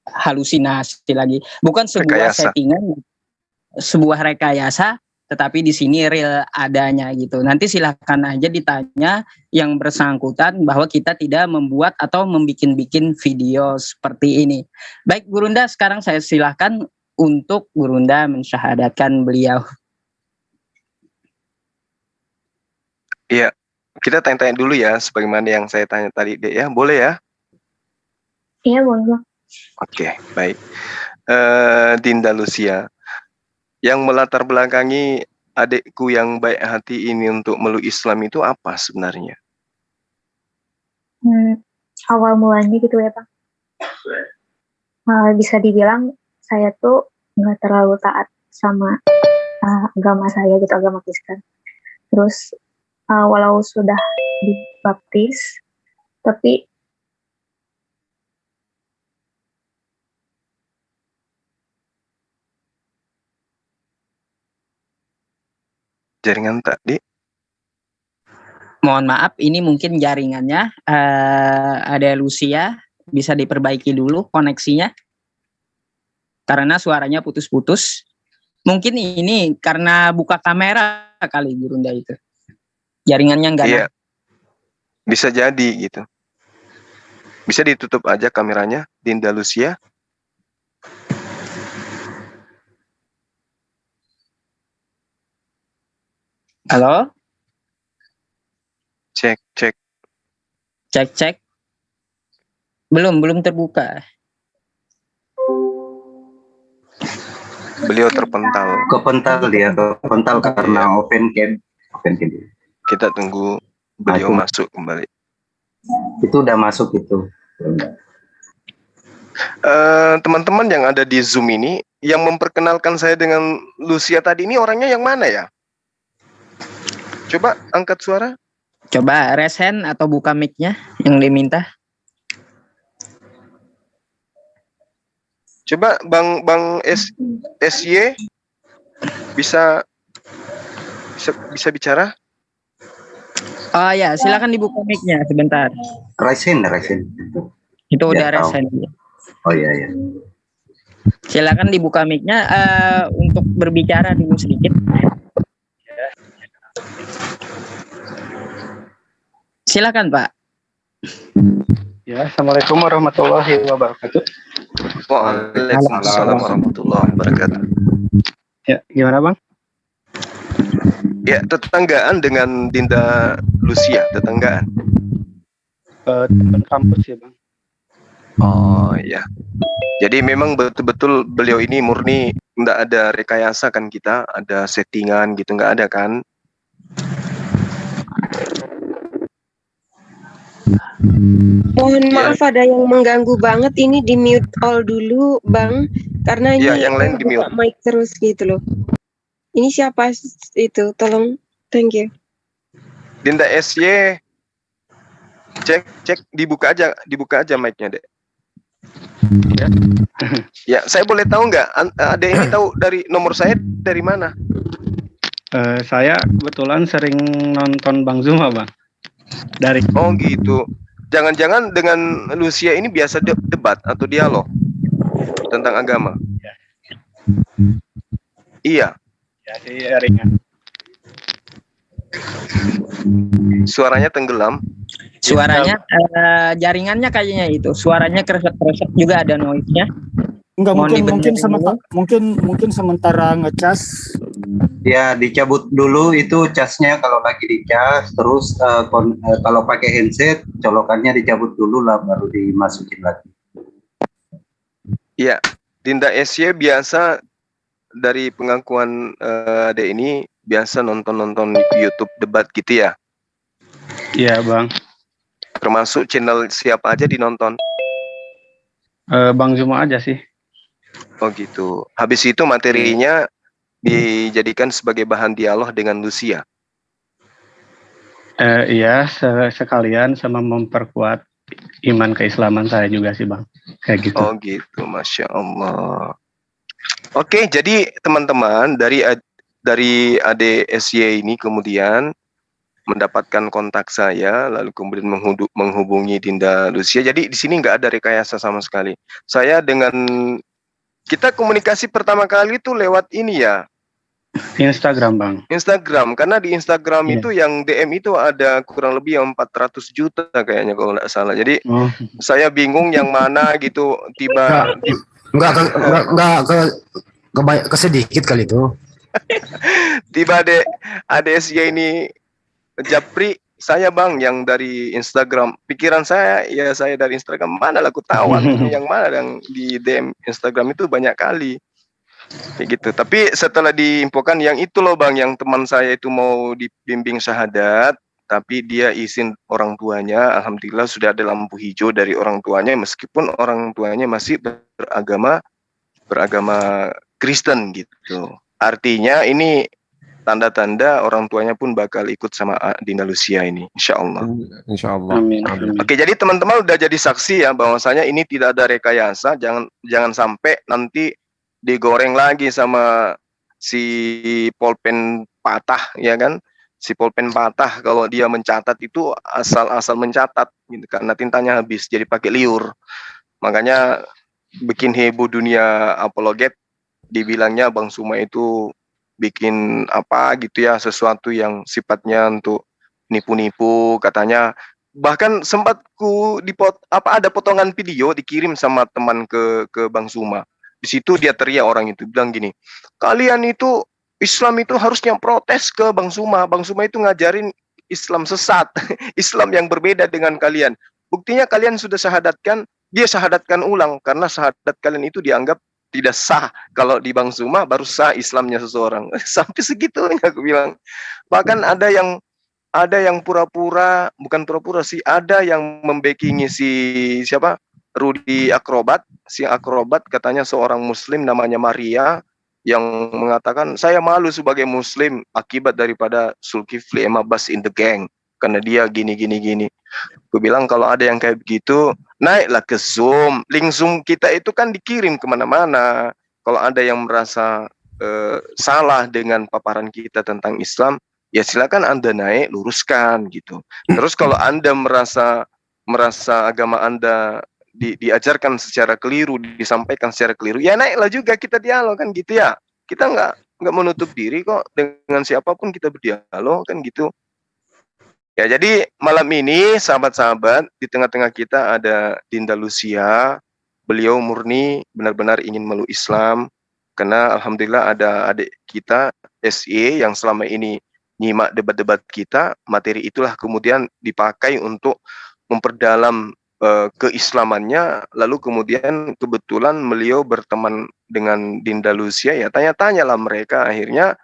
halusinasi lagi. Bukan sebuah Rekayasa. settingan, sebuah rekayasa, tetapi di sini real adanya gitu. Nanti silahkan aja ditanya yang bersangkutan bahwa kita tidak membuat atau membikin-bikin video seperti ini. Baik Gurunda, sekarang saya silahkan untuk Gurunda mensyahadatkan beliau. Iya, kita tanya-tanya dulu ya, sebagaimana yang saya tanya tadi, Dek ya. Boleh ya? Iya, boleh Bang. Oke, baik. Dinda Lucia, yang melatar belakangi adikku yang baik hati ini untuk meluk Islam itu apa sebenarnya? Awal mulanya gitu ya Bang. Bisa dibilang saya tuh nggak terlalu taat sama agama saya gitu, agama Kristen. Terus walau sudah dibaptis, tapi Jaringan tadi? Mohon maaf, ini mungkin jaringannya ada Lucia, bisa diperbaiki dulu koneksinya karena suaranya putus-putus. Mungkin ini karena buka kamera kali Gurunda itu, jaringannya enggak. Iya, bisa jadi gitu. Bisa ditutup aja kameranya, Dinda Lucia. Halo, Cek. cek. Belum terbuka. Beliau terpental. Kepental karena open cam. Kita tunggu beliau masuk kembali. Itu udah masuk itu. Teman-teman yang ada di Zoom ini, yang memperkenalkan saya dengan Lucia tadi ini orangnya yang mana ya? Coba angkat suara. Coba raise hand atau buka mic-nya yang diminta. Coba Bang SY bisa bicara? Oh ya, silakan dibuka mic-nya sebentar. Raise hand. Itu udah Ya, raise hand. Oh iya. Silakan dibuka mic-nya untuk berbicara dulu sedikit. Silakan Pak. Ya, Assalamualaikum warahmatullahi wabarakatuh. Waalaikumsalam warahmatullahi wabarakatuh. Ya, gimana Bang? Ya, tetanggaan dengan Dinda Lucia, tetanggaan. Teman kampus ya Bang. Oh iya. Jadi memang betul-betul beliau ini murni nggak ada rekayasa kan, kita ada settingan gitu, nggak ada kan? Mohon maaf ada yang mengganggu banget, ini di mute all dulu Bang, karena ini yang lain di buka mic terus gitu loh. Ini siapa itu? Tolong, thank you. Dinda SY, cek dibuka aja mic-nya Dek. Ya. Ya, saya boleh tahu nggak, Adek ini tahu dari nomor saya dari mana? Saya kebetulan sering nonton Bang Zuma, Bang. Dari Oh gitu. Jangan-jangan dengan Lucia ini biasa debat atau dialog tentang agama? Iya. ya sih ringan. Suaranya tenggelam. Suaranya jaringannya kayaknya itu. Suaranya kresek-kresek juga ada noise-nya. Enggak, Mohon dibenerin mungkin sementara ngecas. Ya, dicabut dulu itu casnya kalau lagi dicas, terus kalau pakai handset colokannya dicabut dulu lah baru dimasukin lagi. Iya, Dinda SY biasa dari pengakuan Ade ini biasa nonton-nonton YouTube debat gitu ya? Iya, Bang. Termasuk channel siapa aja dinonton? Bang Zuma aja sih. Oh gitu. Habis itu materinya dijadikan sebagai bahan dialog dengan Lucia. Iya, sekalian sama memperkuat iman keislaman saya juga sih, Bang. Kayak gitu. Oh gitu, Masya Allah. Oke, jadi teman-teman dari ADSY ini kemudian mendapatkan kontak saya, lalu kemudian menghubungi Dinda Lucia. Jadi di sini nggak ada rekayasa sama sekali. Kita komunikasi pertama kali itu lewat ini ya. Instagram, Bang. Instagram, karena di Instagram itu yang DM itu ada kurang lebih 400 juta kayaknya kalau nggak salah. Jadi saya bingung yang mana gitu. Enggak ke sedikit kali itu. Tiba ADSY ini japri saya, Bang, yang dari Instagram. Pikiran saya ya saya dari Instagram, mana lah aku tahu yang mana yang di DM Instagram itu banyak kali. Kayak gitu. Tapi setelah diinfokan yang itu loh, Bang, yang teman saya itu mau dibimbing syahadat, tapi dia izin orang tuanya, alhamdulillah sudah ada lampu hijau dari orang tuanya, meskipun orang tuanya masih beragama Kristen gitu. Artinya ini tanda-tanda orang tuanya pun bakal ikut sama Dinda Lucia ini, insya Allah. Insya Allah. Amin. Oke, jadi teman-teman udah jadi saksi ya bahwasanya ini tidak ada rekayasa. Jangan sampai nanti digoreng lagi sama si pulpen patah, ya kan? Si pulpen patah kalau dia mencatat itu asal-asal mencatat gitu, karena tintanya habis jadi pakai liur. Makanya bikin heboh dunia apologet, dibilangnya Bang Zuma itu bikin apa gitu ya, sesuatu yang sifatnya untuk nipu-nipu katanya. Bahkan sempat ada potongan video dikirim sama teman ke Bang Zuma. Di situ dia teriak, orang itu bilang gini, kalian itu Islam itu harusnya protes ke Bang Zuma. Bang Zuma itu ngajarin Islam sesat, Islam yang berbeda dengan kalian. Buktinya kalian sudah syahadatkan, dia syahadatkan ulang karena syahadat kalian itu dianggap tidak sah. Kalau di Bang Zuma baru sah Islamnya seseorang. Sampai segitunya aku bilang. Bahkan ada yang pura-pura, bukan pura-pura sih, ada yang membackingi si siapa? Rudy Akrobat. Si Akrobat katanya seorang muslim namanya Maria yang mengatakan saya malu sebagai muslim akibat daripada Zulkifli Emabas in the gang karena dia gini. Aku bilang kalau ada yang kayak begitu, naiklah ke Zoom. Link Zoom kita itu kan dikirim kemana-mana. Kalau ada yang merasa salah dengan paparan kita tentang Islam, ya silakan Anda naik, luruskan gitu. Terus kalau Anda merasa agama Anda diajarkan secara keliru, disampaikan secara keliru, ya naiklah juga kita dialog kan gitu ya. Kita nggak menutup diri kok, dengan siapapun kita berdialog kan gitu. Ya, jadi malam ini sahabat-sahabat, di tengah-tengah kita ada Dinda Lucia. Beliau murni benar-benar ingin meluk Islam, karena alhamdulillah ada adik kita SY yang selama ini nyimak debat-debat kita. Materi itulah kemudian dipakai untuk memperdalam keislamannya. Lalu kemudian kebetulan beliau berteman dengan Dinda Lucia, ya tanya-tanyalah mereka. Akhirnya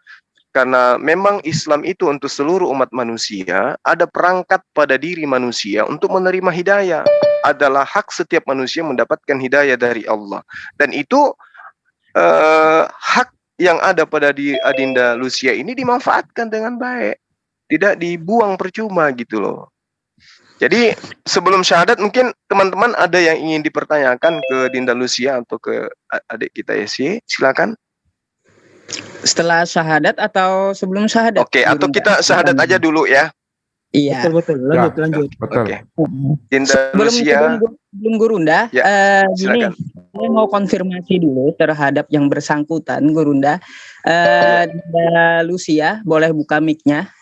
karena memang Islam itu untuk seluruh umat manusia, ada perangkat pada diri manusia untuk menerima hidayah. Adalah hak setiap manusia mendapatkan hidayah dari Allah. Dan itu hak yang ada pada Dinda Lucia ini dimanfaatkan dengan baik. Tidak dibuang percuma gitu loh. Jadi sebelum syahadat mungkin teman-teman ada yang ingin dipertanyakan ke Dinda Lucia atau ke adik kita SY, silakan. Setelah syahadat atau sebelum syahadat? Oke, atau Gurunda? kita syahadat aja dulu ya. Iya. Betul, lanjut. Betul. Oke. Dinda Sebelum Lucia, Gurunda, ya, gini, silakan. saya mau konfirmasi dulu terhadap yang bersangkutan, Gurunda. Dinda Lucia, boleh buka mic-nya?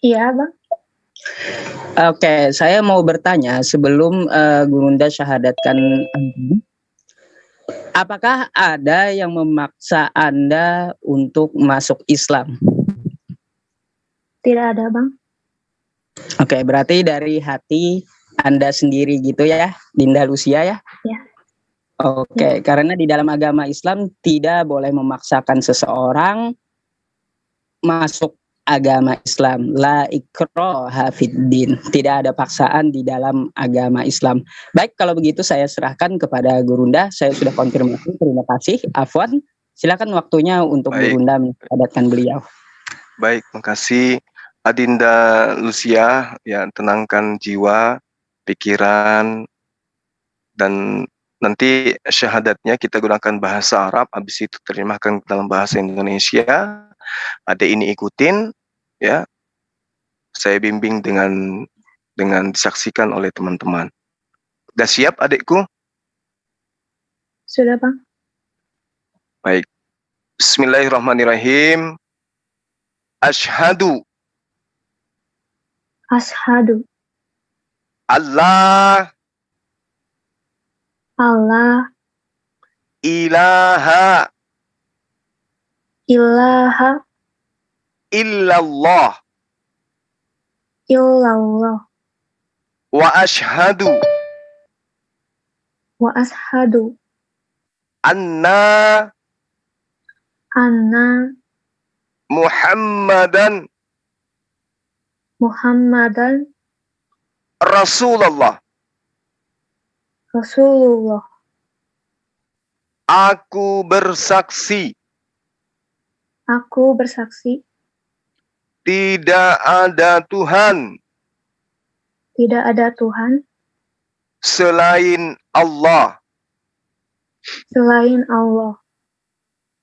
Iya, Bang. Oke, saya mau bertanya sebelum Gurunda syahadatkan Anda, apakah ada yang memaksa Anda untuk masuk Islam? Tidak ada, Bang. Oke, berarti dari hati Anda sendiri gitu ya, Dinda Lucia ya? Ya. Oke, karena di dalam agama Islam tidak boleh memaksakan seseorang masuk agama Islam. La ikraha fiddin. Tidak ada paksaan di dalam agama Islam. Baik, kalau begitu saya serahkan kepada Gurunda. Saya sudah konfirmasi. Terima kasih. Afwan, silakan waktunya untuk Baik. Gurunda menyadarkan beliau. Baik, makasih Adinda Lucia, ya tenangkan jiwa, pikiran, dan nanti syahadatnya kita gunakan bahasa Arab, habis itu terjemahkan dalam bahasa Indonesia. Ada ini ikutin, ya. Saya bimbing dengan disaksikan oleh teman-teman. Udah siap adikku? Sudah, Bang. Baik. Bismillahirrahmanirrahim. Asyhadu Ashadu Allah Allah ilaha ilaha illallah illallah wa ashhadu wa ashadu anna anna Muhammadan Muhammadan Rasulullah. Rasulullah. Aku bersaksi Aku bersaksi tidak ada Tuhan tidak ada Tuhan selain Allah, selain Allah,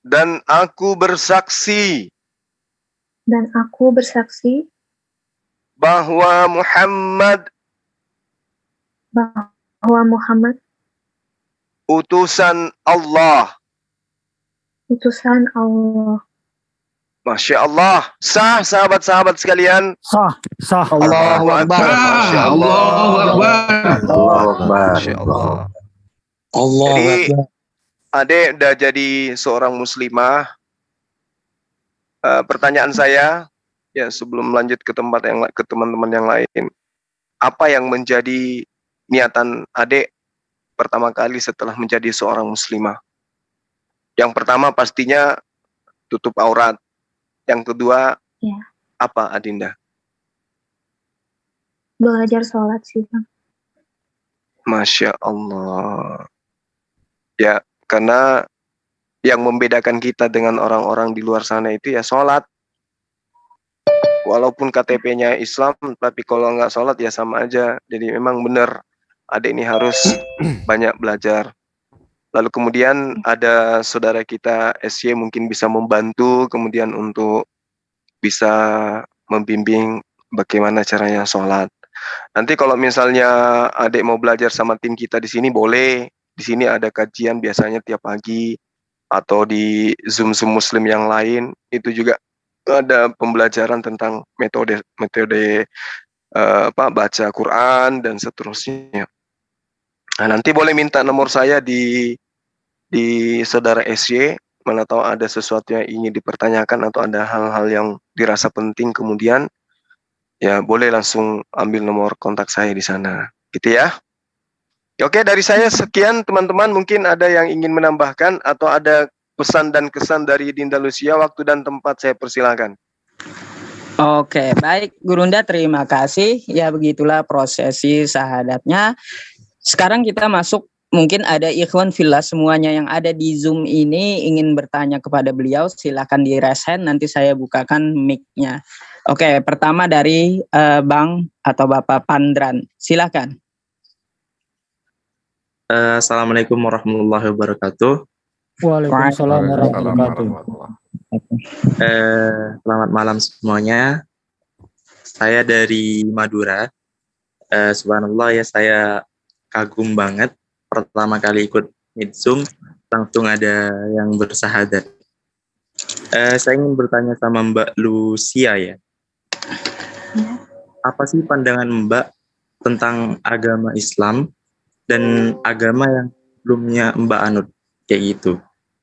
dan aku bersaksi bahwa Muhammad utusan Allah. Utusan Allah. Masya Allah. Sah, sahabat-sahabat sekalian. Sah. Allahu Akbar. Masya Allah. Allahu Akbar. Masya Allah. Allah. Jadi, Adek udah jadi seorang muslimah. Pertanyaan saya, ya sebelum lanjut ke teman-teman yang lain, apa yang menjadi niatan Adek pertama kali setelah menjadi seorang muslimah? Yang pertama pastinya tutup aurat. Yang kedua, Ya. apa Adinda? Belajar sholat sih, Bang. Masya Allah. Ya, karena yang membedakan kita dengan orang-orang di luar sana itu ya sholat. Walaupun KTP-nya Islam, tapi kalau nggak sholat ya sama aja. Jadi memang benar, Adek ini harus banyak belajar. Lalu kemudian ada saudara kita SY mungkin bisa membantu kemudian untuk bisa membimbing bagaimana caranya sholat. Nanti kalau misalnya Adek mau belajar sama tim kita di sini boleh. Di sini ada kajian biasanya tiap pagi atau di Zoom Muslim yang lain itu juga ada pembelajaran tentang metode baca Quran dan seterusnya. Nah, nanti boleh minta nomor saya di saudara SY, mana tahu ada sesuatu yang ingin dipertanyakan atau ada hal-hal yang dirasa penting kemudian ya boleh langsung ambil nomor kontak saya di sana. Gitu ya. Oke, dari saya sekian teman-teman, mungkin ada yang ingin menambahkan atau ada pesan dan kesan dari Dinda Lucia, waktu dan tempat saya persilakan. Oke, baik Gurunda, terima kasih. Ya begitulah prosesi syahadatnya. Sekarang kita masuk, mungkin ada ikhwan fillah semuanya yang ada di Zoom ini ingin bertanya kepada beliau, silakan di raise hand, nanti saya bukakan mic-nya. Oke, pertama dari Bang atau Bapak Pandran, silakan. Assalamualaikum warahmatullahi wabarakatuh. Waalaikumsalam Waalaikumsalam warahmatullahi wabarakatuh. warahmatullahi. Selamat malam semuanya. Saya dari Madura. Subhanallah ya, saya kagum banget. Pertama kali ikut Meet Zoom, langsung ada yang bersahadat. Saya ingin bertanya sama Mbak Lucia ya. Apa sih pandangan Mbak tentang agama Islam dan agama yang sebelumnya Mbak anut, kayak gitu?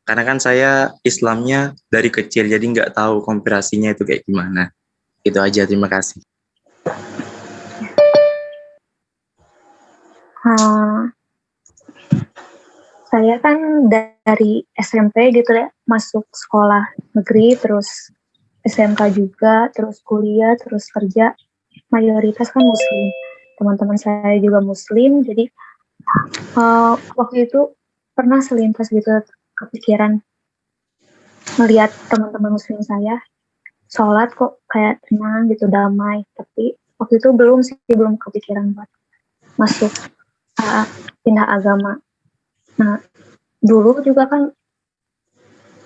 Karena kan saya Islamnya dari kecil, jadi nggak tahu komparasinya itu kayak gimana. Itu aja, terima kasih. Saya kan dari SMP gitu ya, masuk sekolah negeri, terus SMK juga, terus kuliah, terus kerja. Mayoritas kan Muslim. Teman-teman saya juga Muslim, jadi waktu itu pernah selintas gitu kepikiran melihat teman-teman Muslim saya sholat kok kayak tenang gitu, damai. Tapi waktu itu belum kepikiran buat masuk pindah agama. Nah, dulu juga kan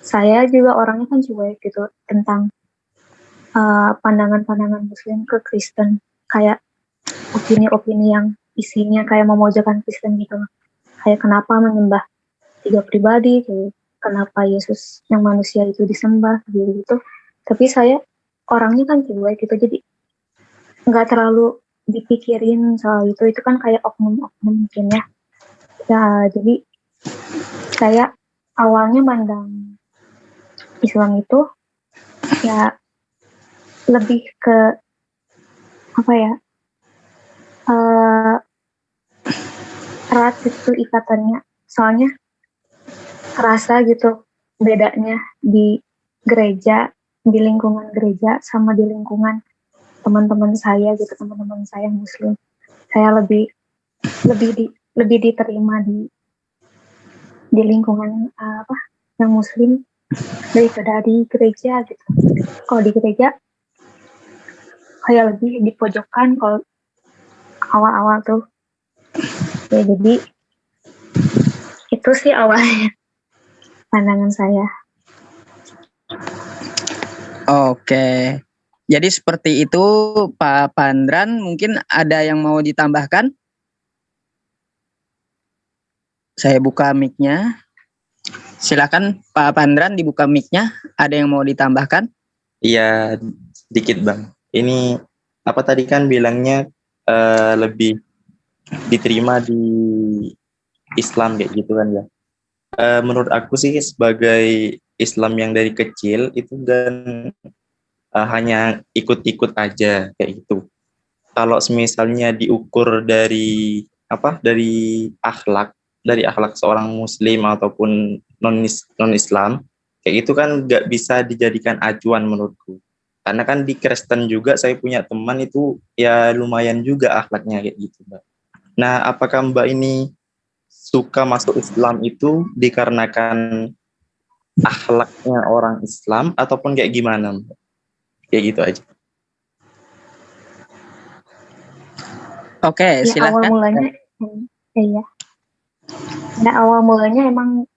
saya juga orangnya kan cuek gitu tentang pandangan-pandangan Muslim ke Kristen, kayak opini-opini yang isinya kayak memojokkan Kristen gitu. Kayak kenapa menyembah 3 pribadi, gitu. Kenapa Yesus yang manusia itu disembah gitu. Tapi saya orangnya kan cuek gitu, jadi nggak terlalu dipikirin soal itu kan kayak oknum-oknum mungkin ya. Ya, jadi saya awalnya mandang Islam itu ya lebih ke apa ya, erat gitu ikatannya, soalnya kerasa gitu bedanya di gereja, di lingkungan gereja sama di lingkungan teman-teman saya gitu, teman-teman saya Muslim. Saya lebih diterima di lingkungan yang Muslim daripada di gereja gitu. Kalau di gereja kayak lebih di pojokan kalau awal-awal tuh. Ya, jadi itu sih awalnya pandangan saya. Oke. Jadi seperti itu Pak Pandran, mungkin ada yang mau ditambahkan? Saya buka mic-nya. Silakan Pak Pandran, dibuka mic-nya. Ada yang mau ditambahkan? Iya, sedikit Bang. Ini apa tadi kan bilangnya lebih diterima di Islam kayak gitu kan ya. Menurut aku sih sebagai Islam yang dari kecil itu kan hanya ikut-ikut aja kayak gitu. Kalau misalnya diukur dari akhlak seorang Muslim ataupun non Islam kayak itu kan nggak bisa dijadikan acuan menurutku. Karena kan di Kristen juga saya punya teman itu ya lumayan juga akhlaknya kayak gitu, Mbak. Nah, apakah Mbak ini suka masuk Islam itu dikarenakan akhlaknya orang Islam ataupun kayak gimana, Mbak? Kayak gitu aja. Oke, silakan. Awal mulanya emang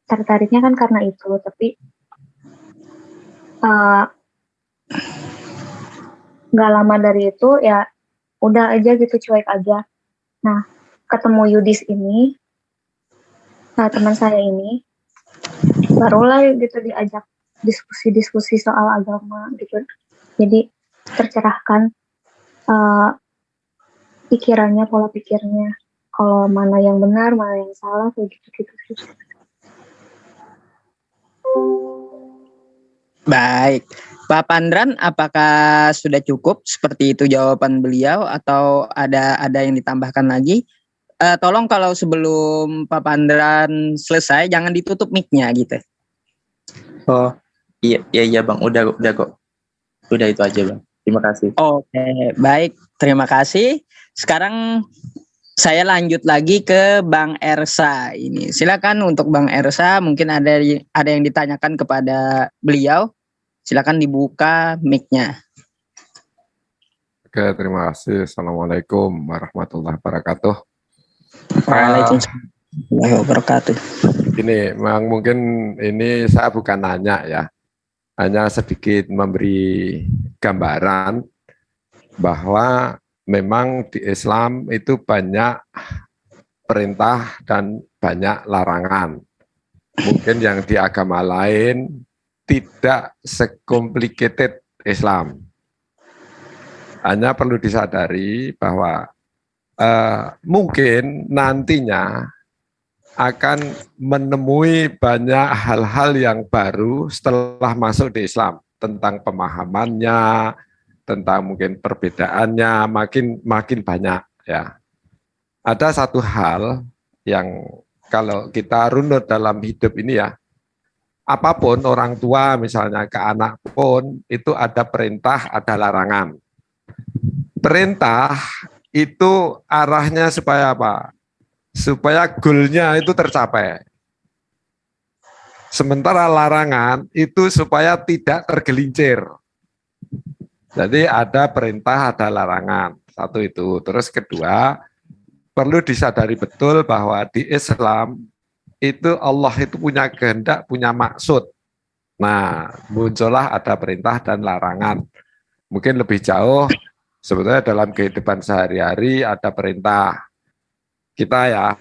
tertariknya kan karena itu, tapi nggak lama dari itu ya udah aja gitu, cuek aja. Nah, ketemu Yudis ini, teman saya ini, barulah gitu diajak diskusi-diskusi soal agama gitu. Jadi tercerahkan pikirannya, pola pikirnya, kalau mana yang benar, mana yang salah, kayak gitu. Baik, Pak Pandran, apakah sudah cukup seperti itu jawaban beliau atau ada yang ditambahkan lagi? Tolong kalau sebelum Pak Pandran selesai jangan ditutup mic-nya gitu. Oh, iya Bang, udah kok. Udah itu aja Bang. Terima kasih. Oke, baik, terima kasih. Sekarang saya lanjut lagi ke Bang Ersa ini. Silakan untuk Bang Ersa, mungkin ada yang ditanyakan kepada beliau. Silakan dibuka mic-nya. Oke, terima kasih. Assalamualaikum warahmatullahi wabarakatuh. Waalaikumsalam. warahmatullahi wabarakatuh. Ini memang mungkin ini saya bukan nanya ya, hanya sedikit memberi gambaran bahwa memang di Islam itu banyak perintah dan banyak larangan. Mungkin yang di agama lain tidak se-complicated Islam. Hanya perlu disadari bahwa mungkin nantinya akan menemui banyak hal-hal yang baru setelah masuk di Islam, tentang pemahamannya, tentang mungkin perbedaannya makin banyak ya. Ada satu hal yang kalau kita runut dalam hidup ini ya, apapun orang tua misalnya ke anak pun itu ada perintah, ada larangan. Perintah itu arahnya supaya apa? Supaya goalnya itu tercapai. Sementara larangan itu supaya tidak tergelincir. Jadi ada perintah, ada larangan. Satu itu. Terus kedua, perlu disadari betul bahwa di Islam itu Allah itu punya kehendak, punya maksud. Nah, muncullah ada perintah dan larangan. Mungkin lebih jauh, sebetulnya dalam kehidupan sehari-hari ada perintah. Kita ya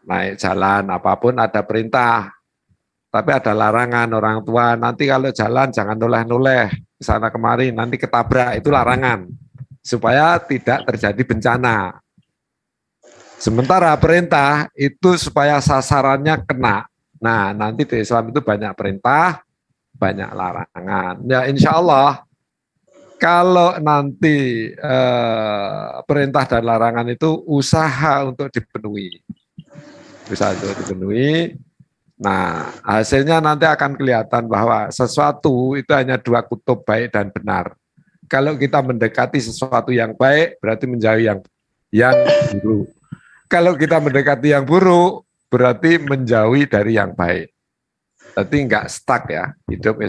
naik jalan apapun ada perintah. Tapi ada larangan orang tua, nanti kalau jalan jangan noleh-noleh ke sana kemari, nanti ketabrak, itu larangan. Supaya tidak terjadi bencana. Sementara perintah itu supaya sasarannya kena. Nah, nanti di Islam itu banyak perintah, banyak larangan. Ya insya Allah, kalau nanti perintah dan larangan itu usaha untuk dipenuhi. Usaha untuk dipenuhi. Nah, hasilnya nanti akan kelihatan bahwa sesuatu itu hanya dua kutub, baik dan benar. Kalau kita mendekati sesuatu yang baik, berarti menjauhi yang buruk. Kalau kita mendekati yang buruk, berarti menjauhi dari yang baik. Jadi enggak stuck ya. Hidup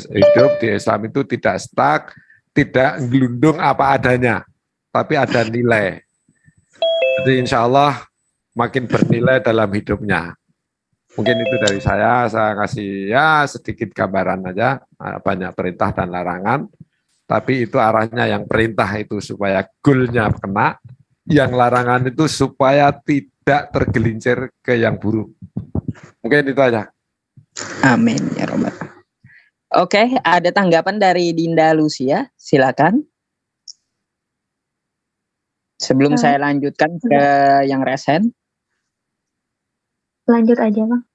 di Islam itu tidak stuck, tidak gelundung apa adanya, tapi ada nilai. Jadi insya Allah makin bernilai dalam hidupnya. Mungkin itu dari saya kasih ya sedikit gambaran aja, banyak perintah dan larangan, tapi itu arahnya yang perintah itu supaya goalnya kena, yang larangan itu supaya tidak tergelincir ke yang buruk. Mungkin itu aja. Amin ya robbal. Oke, ada tanggapan dari Dinda Lucia, silakan. Sebelum saya lanjutkan ke yang resen. Lanjut aja, Bang.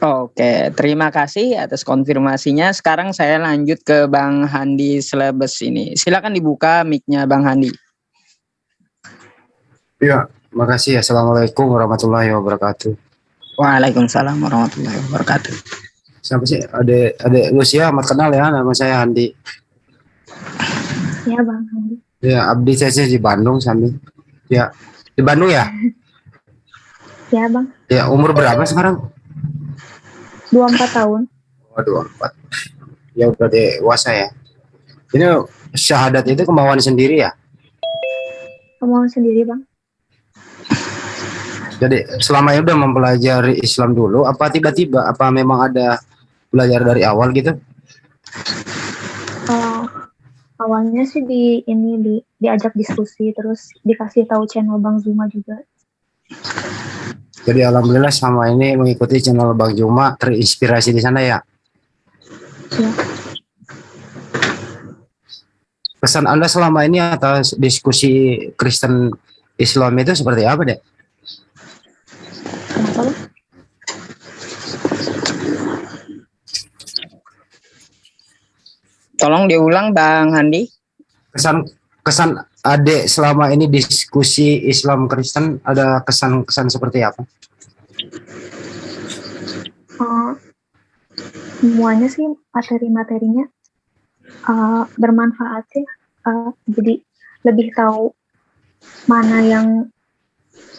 Oke, terima kasih atas konfirmasinya. Sekarang saya lanjut ke Bang Handi Slebes ini. Silakan dibuka mic-nya Bang Handi. Ya, makasih. Assalamualaikum warahmatullahi wabarakatuh. Waalaikumsalam warahmatullahi wabarakatuh. Siapa sih? Adek Lucia, amat kenal ya, nama saya Handi. Ya, Bang Handi. Ya, abdi saya di Bandung sambil. Ya, di Bandung ya? Ya, Bang. Ya, umur berapa sekarang? 24 tahun. Oh, 24. Ya udah dewasa ya. Ini syahadat itu kemauan sendiri ya? Kemauan sendiri, Bang. Jadi selama ini udah mempelajari Islam dulu, apa tiba-tiba, apa memang ada belajar dari awal gitu? Awalnya sih diajak diskusi, terus dikasih tahu channel Bang Zuma juga. Jadi alhamdulillah sama ini mengikuti channel Bang Juma, terinspirasi di sana ya. Ya. Pesan Anda selama ini atas diskusi Kristen Islam itu seperti apa, Dek? Kenapa, Bang? Tolong diulang Bang Handi. Kesan Adek selama ini diskusi Islam Kristen, ada kesan-kesan seperti apa? Semuanya sih materi-materinya bermanfaat sih. Jadi lebih tahu mana yang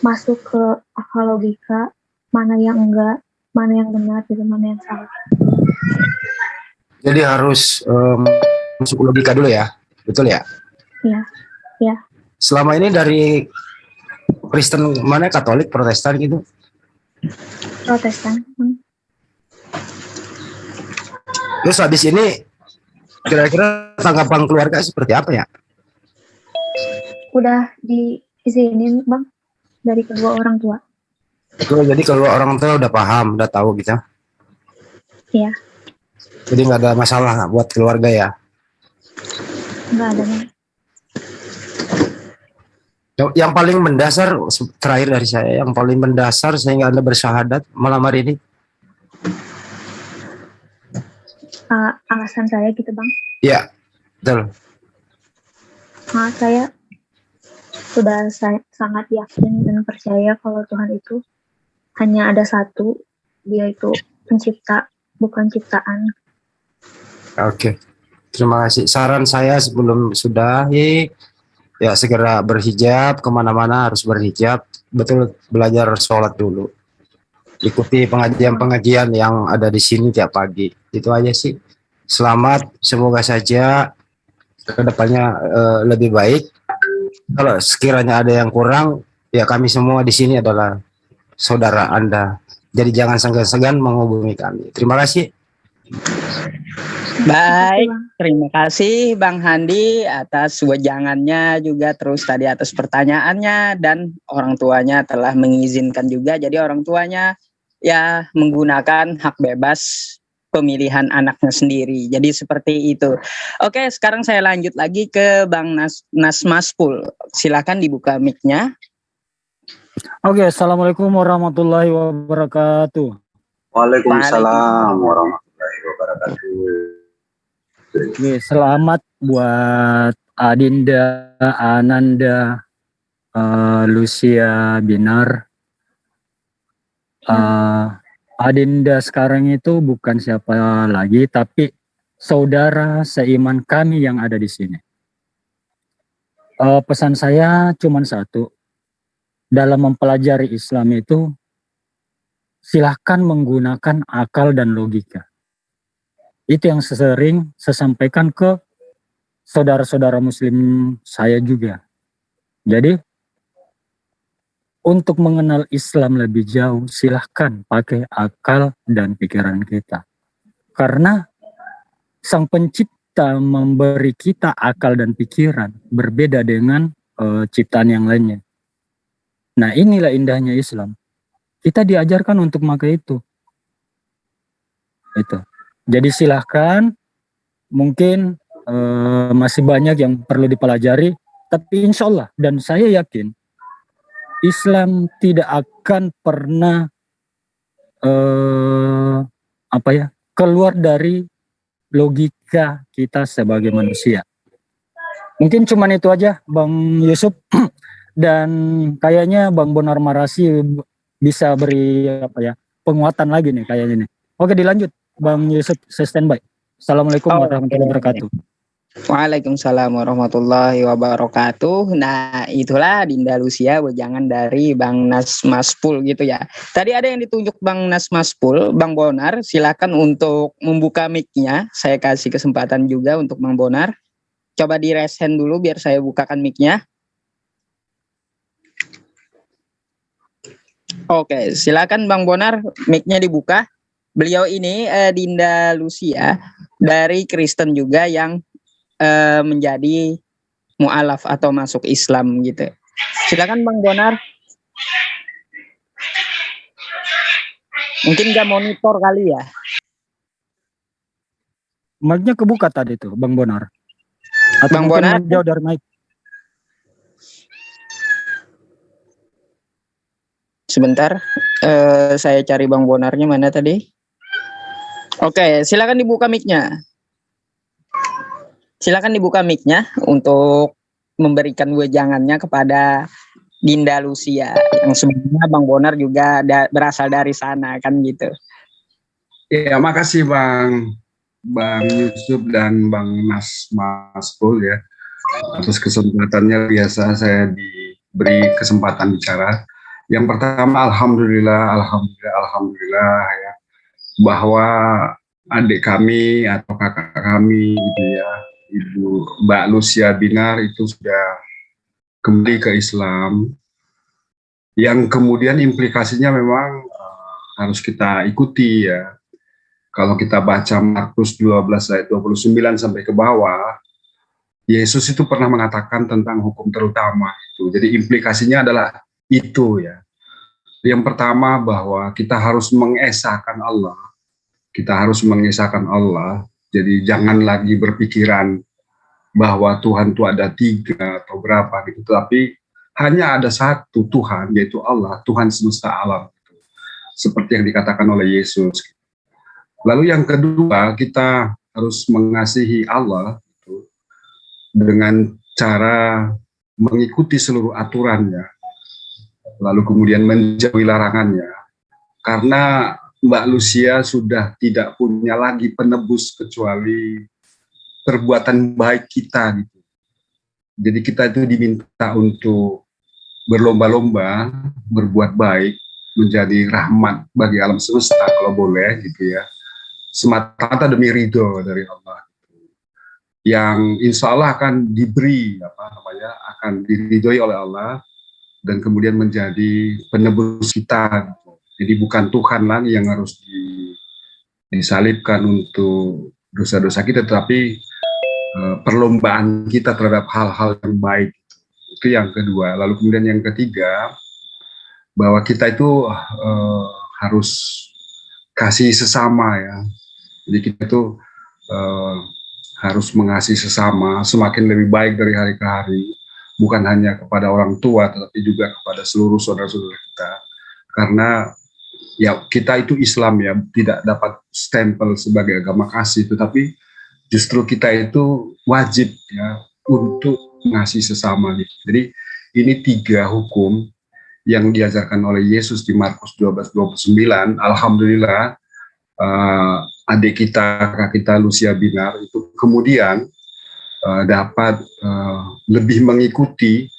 masuk ke akal logika, mana yang enggak, mana yang benar, gitu, mana yang salah. Jadi harus masuk logika dulu ya, betul ya? Iya, ya. Selama ini dari Kristen mana, Katolik, Protestan gitu, Protestan. Terus habis ini kira-kira tanggapan keluarga seperti apa ya? Udah diizinin Bang dari kedua orang tua. Itu jadi kalau orang tua udah paham, udah tahu gitu. Iya, Jadi nggak ada masalah buat keluarga ya. nggak ada Bang. Yang paling mendasar terakhir dari saya, yang paling mendasar sehingga Anda bersyahadat malam hari ini. Alasan saya gitu Bang. Ya, betul. Saya sudah sangat yakin dan percaya kalau Tuhan itu hanya ada satu, dia itu pencipta, bukan ciptaan. Oke, terima kasih. Saran saya sebelum sudahi, ya segera berhijab, kemana-mana harus berhijab. Betul, belajar sholat dulu. Ikuti pengajian-pengajian yang ada di sini tiap pagi. Itu aja sih. Selamat, semoga saja kedepannya lebih baik. Kalau sekiranya ada yang kurang, ya kami semua di sini adalah saudara Anda. Jadi jangan segan-segan menghubungi kami. Terima kasih. Baik, terima kasih Bang Handi atas wejangannya juga, terus tadi atas pertanyaannya, dan orang tuanya telah mengizinkan juga. Jadi orang tuanya ya menggunakan hak bebas pemilihan anaknya sendiri. Jadi seperti itu. Oke, sekarang saya lanjut lagi ke Bang Nasmaspul. Silakan dibuka mic-nya. Oke, assalamualaikum warahmatullahi wabarakatuh. Waalaikumsalam warahmatullahi wabarakatuh. Oke, selamat buat Adinda, Ananda, Lucia, Binar. Adinda sekarang itu bukan siapa lagi, tapi saudara seiman kami yang ada di sini. Pesan saya cuma satu. Dalam mempelajari Islam itu, silahkan menggunakan akal dan logika. Itu yang sering saya sampaikan ke saudara-saudara muslim saya juga. Jadi, untuk mengenal Islam lebih jauh, silahkan pakai akal dan pikiran kita. Karena Sang Pencipta memberi kita akal dan pikiran berbeda dengan ciptaan yang lainnya. Nah, inilah indahnya Islam. Kita diajarkan untuk memakai itu. Jadi silahkan, mungkin masih banyak yang perlu dipelajari, tapi insya Allah, dan saya yakin, Islam tidak akan pernah keluar dari logika kita sebagai manusia. Mungkin cuman itu aja Bang Yusuf. Dan kayaknya Bang Bonar Marasi bisa beri penguatan lagi nih kayaknya nih. Oke, dilanjut Bang Yusuf, saya standby. Assalamualaikum warahmatullahi wabarakatuh. Waalaikumsalam warahmatullahi wabarakatuh. Nah, itulah Dinda Lucia wejangan dari Bang Nasmaspul gitu ya. Tadi ada yang ditunjuk Bang Nasmaspul, Bang Bonar, silakan untuk membuka mic-nya. Saya kasih kesempatan juga untuk Bang Bonar. Coba di raise hand dulu biar saya bukakan mic-nya. Oke, silakan Bang Bonar, mic-nya dibuka. Beliau ini Dinda Lucia dari Kristen juga yang menjadi mu'alaf atau masuk Islam gitu. Silakan Bang Bonar. Mungkin nggak monitor kali ya. Mic-nya kebuka tadi tuh Bang Bonar. Atau Bang Bonar jauh dari mic. Sebentar, saya cari Bang Bonarnya mana tadi. Oke, silakan dibuka mic-nya. Silakan dibuka mic-nya untuk memberikan wejangannya kepada Dinda Lucia yang sebenarnya Bang Bonar juga berasal dari sana kan gitu. Ya, makasih Bang Yusuf dan Bang Nasmaspul ya atas kesempatannya. Biasa saya diberi kesempatan bicara. Yang pertama, alhamdulillah ya, bahwa adik kami atau kakak kami gitu ya, Ibu Mbak Lucia Binar itu sudah kembali ke Islam, yang kemudian implikasinya memang harus kita ikuti ya. Kalau kita baca Markus 12 ayat 29 sampai ke bawah, Yesus itu pernah mengatakan tentang hukum terutama itu. Jadi implikasinya adalah itu ya. Yang pertama bahwa kita harus mengesahkan Allah. Kita harus mengesahkan Allah. Jadi jangan lagi berpikiran bahwa Tuhan itu ada 3 atau berapa gitu. Tapi hanya ada satu Tuhan, yaitu Allah, Tuhan semesta alam. Seperti yang dikatakan oleh Yesus. Lalu yang kedua, kita harus mengasihi Allah gitu, dengan cara mengikuti seluruh aturannya, lalu kemudian menjauhi larangannya. Karena Mbak Lucia sudah tidak punya lagi penebus kecuali perbuatan baik kita gitu. Jadi kita itu diminta untuk berlomba-lomba, berbuat baik, menjadi rahmat bagi alam semesta kalau boleh gitu ya. Semata-mata demi ridho dari Allah, yang insya Allah akan diberi akan diridhoi oleh Allah dan kemudian menjadi penebus kita. Jadi bukan Tuhan lagi yang harus disalibkan untuk dosa-dosa kita, tetapi perlombaan kita terhadap hal-hal yang baik. Itu yang kedua. Lalu kemudian yang ketiga, bahwa kita itu harus kasih sesama ya. Jadi kita tuh harus mengasihi sesama semakin lebih baik dari hari ke hari, bukan hanya kepada orang tua tetapi juga kepada seluruh saudara-saudara kita. Karena ya kita itu Islam ya, tidak dapat stempel sebagai agama kasih, tetapi justru kita itu wajib ya untuk mengasihi sesama gitu. Jadi ini 3 hukum yang diajarkan oleh Yesus di Markus 12:29. Alhamdulillah adik kita, kakak kita Lucia Binar itu kemudian dapat lebih mengikuti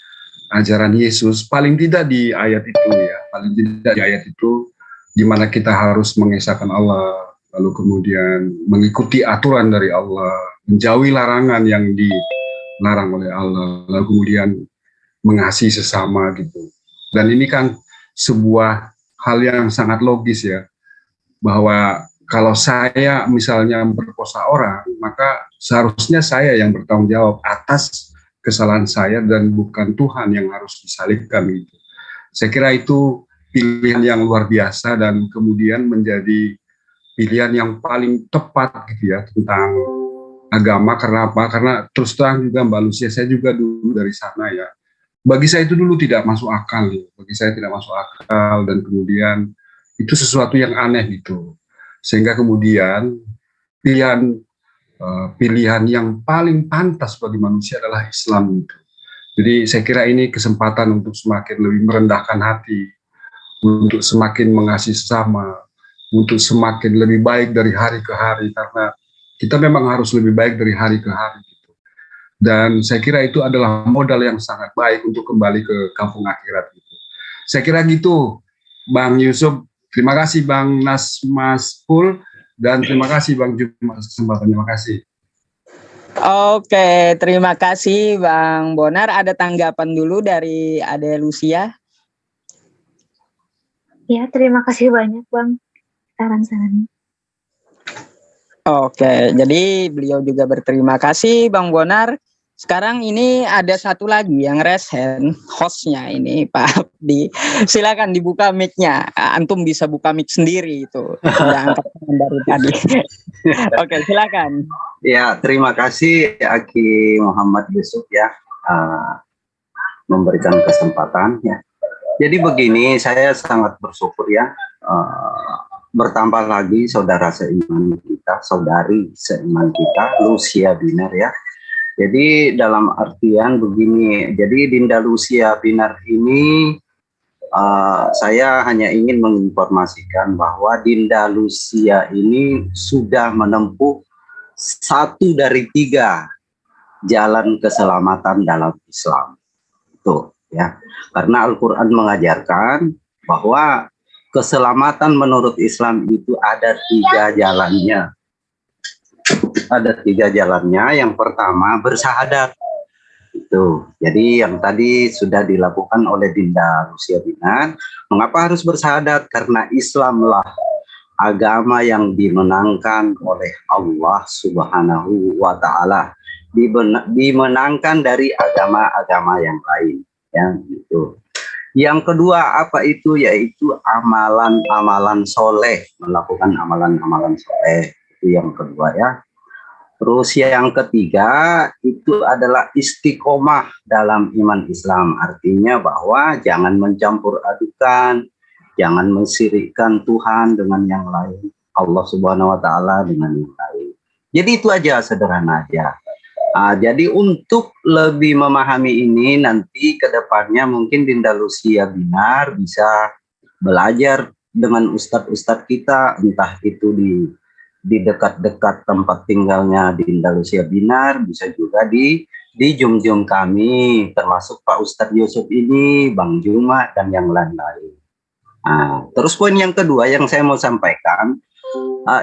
ajaran Yesus, paling tidak di ayat itu ya, paling tidak di ayat itu di mana kita harus mengesahkan Allah, lalu kemudian mengikuti aturan dari Allah, menjauhi larangan yang dilarang oleh Allah, lalu kemudian mengasihi sesama gitu. Dan ini kan sebuah hal yang sangat logis ya, bahwa kalau saya misalnya memperkosa orang, maka seharusnya saya yang bertanggung jawab atas kesalahan saya dan bukan Tuhan yang harus disalibkan gitu. Saya kira itu pilihan yang luar biasa dan kemudian menjadi pilihan yang paling tepat gitu ya tentang agama. Karena apa? Karena terus terang juga Mbak Lucia, saya juga dulu dari sana ya. Bagi saya itu dulu tidak masuk akal ya. Bagi saya tidak masuk akal dan kemudian itu sesuatu yang aneh gitu. Sehingga kemudian pilihan yang paling pantas bagi manusia adalah Islam itu. Jadi saya kira ini kesempatan untuk semakin lebih merendahkan hati, untuk semakin mengasihi sesama, untuk semakin lebih baik dari hari ke hari, karena kita memang harus lebih baik dari hari ke hari gitu. Dan saya kira itu adalah modal yang sangat baik untuk kembali ke kampung akhirat gitu. Saya kira gitu, Bang Yusuf. Terima kasih Bang Nasmaspul dan terima kasih Bang Juma atas kesempatannya. Terima kasih. Oke, terima kasih Bang Bonar. Ada tanggapan dulu dari Ade Lucia? Ya, terima kasih banyak Bang saran-sarannya. Oke, jadi beliau juga berterima kasih Bang Bonar. Sekarang ini ada satu lagi yang resen, hostnya ini Pak Abdi. Silakan dibuka mic-nya. Antum bisa buka mic sendiri itu. Yang dari tadi. Oke, silakan. Ya, terima kasih Aki Muhammad Yusuf ya memberikan kesempatan ya. Jadi begini, saya sangat bersyukur ya bertambah lagi saudara seiman kita, saudari seiman kita, Lucia Binar ya. Jadi dalam artian begini, jadi Dinda Lucia Binar ini saya hanya ingin menginformasikan bahwa Dinda Lucia ini sudah menempuh 1 dari 3 jalan keselamatan dalam Islam. Itu ya. Karena Al-Qur'an mengajarkan bahwa keselamatan menurut Islam itu ada 3 jalannya. Ada 3 jalannya. Yang pertama bersyahadat. Itu. Jadi yang tadi sudah dilakukan oleh Dinda Lucia Binar, mengapa harus bersahadat? Karena Islamlah agama yang dimenangkan oleh Allah Subhanahu wa taala. Dimenangkan dari agama-agama yang lain, ya gitu. Yang kedua apa itu? Yaitu amalan-amalan soleh, melakukan amalan-amalan soleh. Itu yang kedua ya. Terus yang ketiga itu adalah istiqomah dalam iman Islam. Artinya bahwa jangan mencampur adukan, jangan mensirikkan Tuhan dengan yang lain, Allah Subhanahu wa taala dengan yang lain. Jadi itu aja, sederhana aja. Jadi untuk lebih memahami ini nanti ke depannya mungkin Dinda Lucia Binar bisa belajar dengan ustadz-ustadz kita, entah itu di dekat-dekat tempat tinggalnya Dinda Lucia Binar, bisa juga di Zoom kami, termasuk Pak Ustadz Yusuf ini, Bang Juma, dan yang lain-lain. Terus poin yang kedua yang saya mau sampaikan,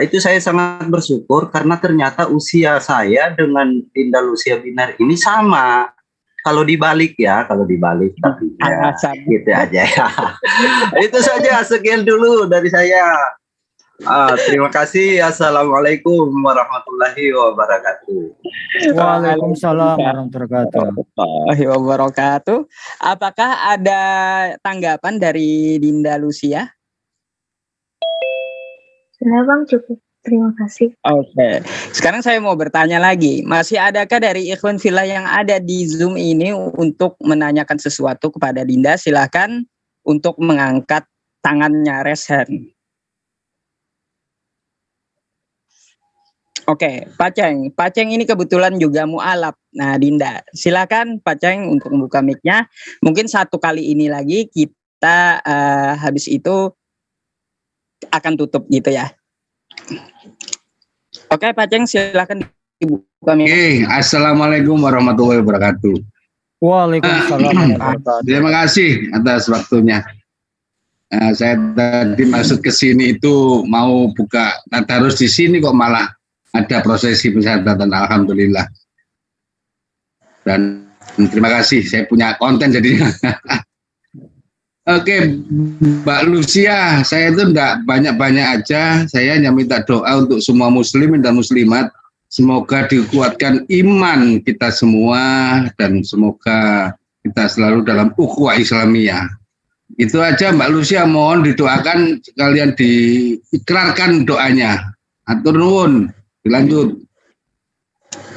itu saya sangat bersyukur karena ternyata usia saya dengan Dinda Lucia Binar ini sama. Kalau dibalik tapi ya, gitu aja ya. Itu saja, sekian dulu dari saya. Terima kasih. Assalamualaikum warahmatullahi wabarakatuh. Waalaikumsalam warahmatullahi wabarakatuh. Apakah ada tanggapan dari Dinda Lucia? Sudah Bang, cukup. Terima kasih. Oke. Sekarang saya mau bertanya lagi. Masih adakah dari Ikhwan Fillah yang ada di Zoom ini untuk menanyakan sesuatu kepada Dinda? Silakan untuk mengangkat tangannya, raise hand. Oke, Pak Ceng ini kebetulan juga mualaf. Nah, Dinda, silakan Pak Ceng untuk membuka mic-nya. Mungkin satu kali ini lagi kita habis itu akan tutup gitu ya. Oke, Pak Ceng, silakan dibuka mic. Assalamualaikum warahmatullahi wabarakatuh. Waalaikumsalam. Terima kasih atas waktunya. Saya tadi masuk ke sini itu mau buka tadarus di sini kok malah ada prosesi pensyahadatan, alhamdulillah. Dan terima kasih, saya punya konten jadinya. Oke, Mbak Lucia, saya itu enggak banyak-banyak aja, saya hanya minta doa untuk semua muslimin dan muslimat, semoga dikuatkan iman kita semua, dan semoga kita selalu dalam ukhuwah Islamiyah. Itu aja Mbak Lucia, mohon didoakan, sekalian diikrarkan doanya. Atur nuwun, dilanjut.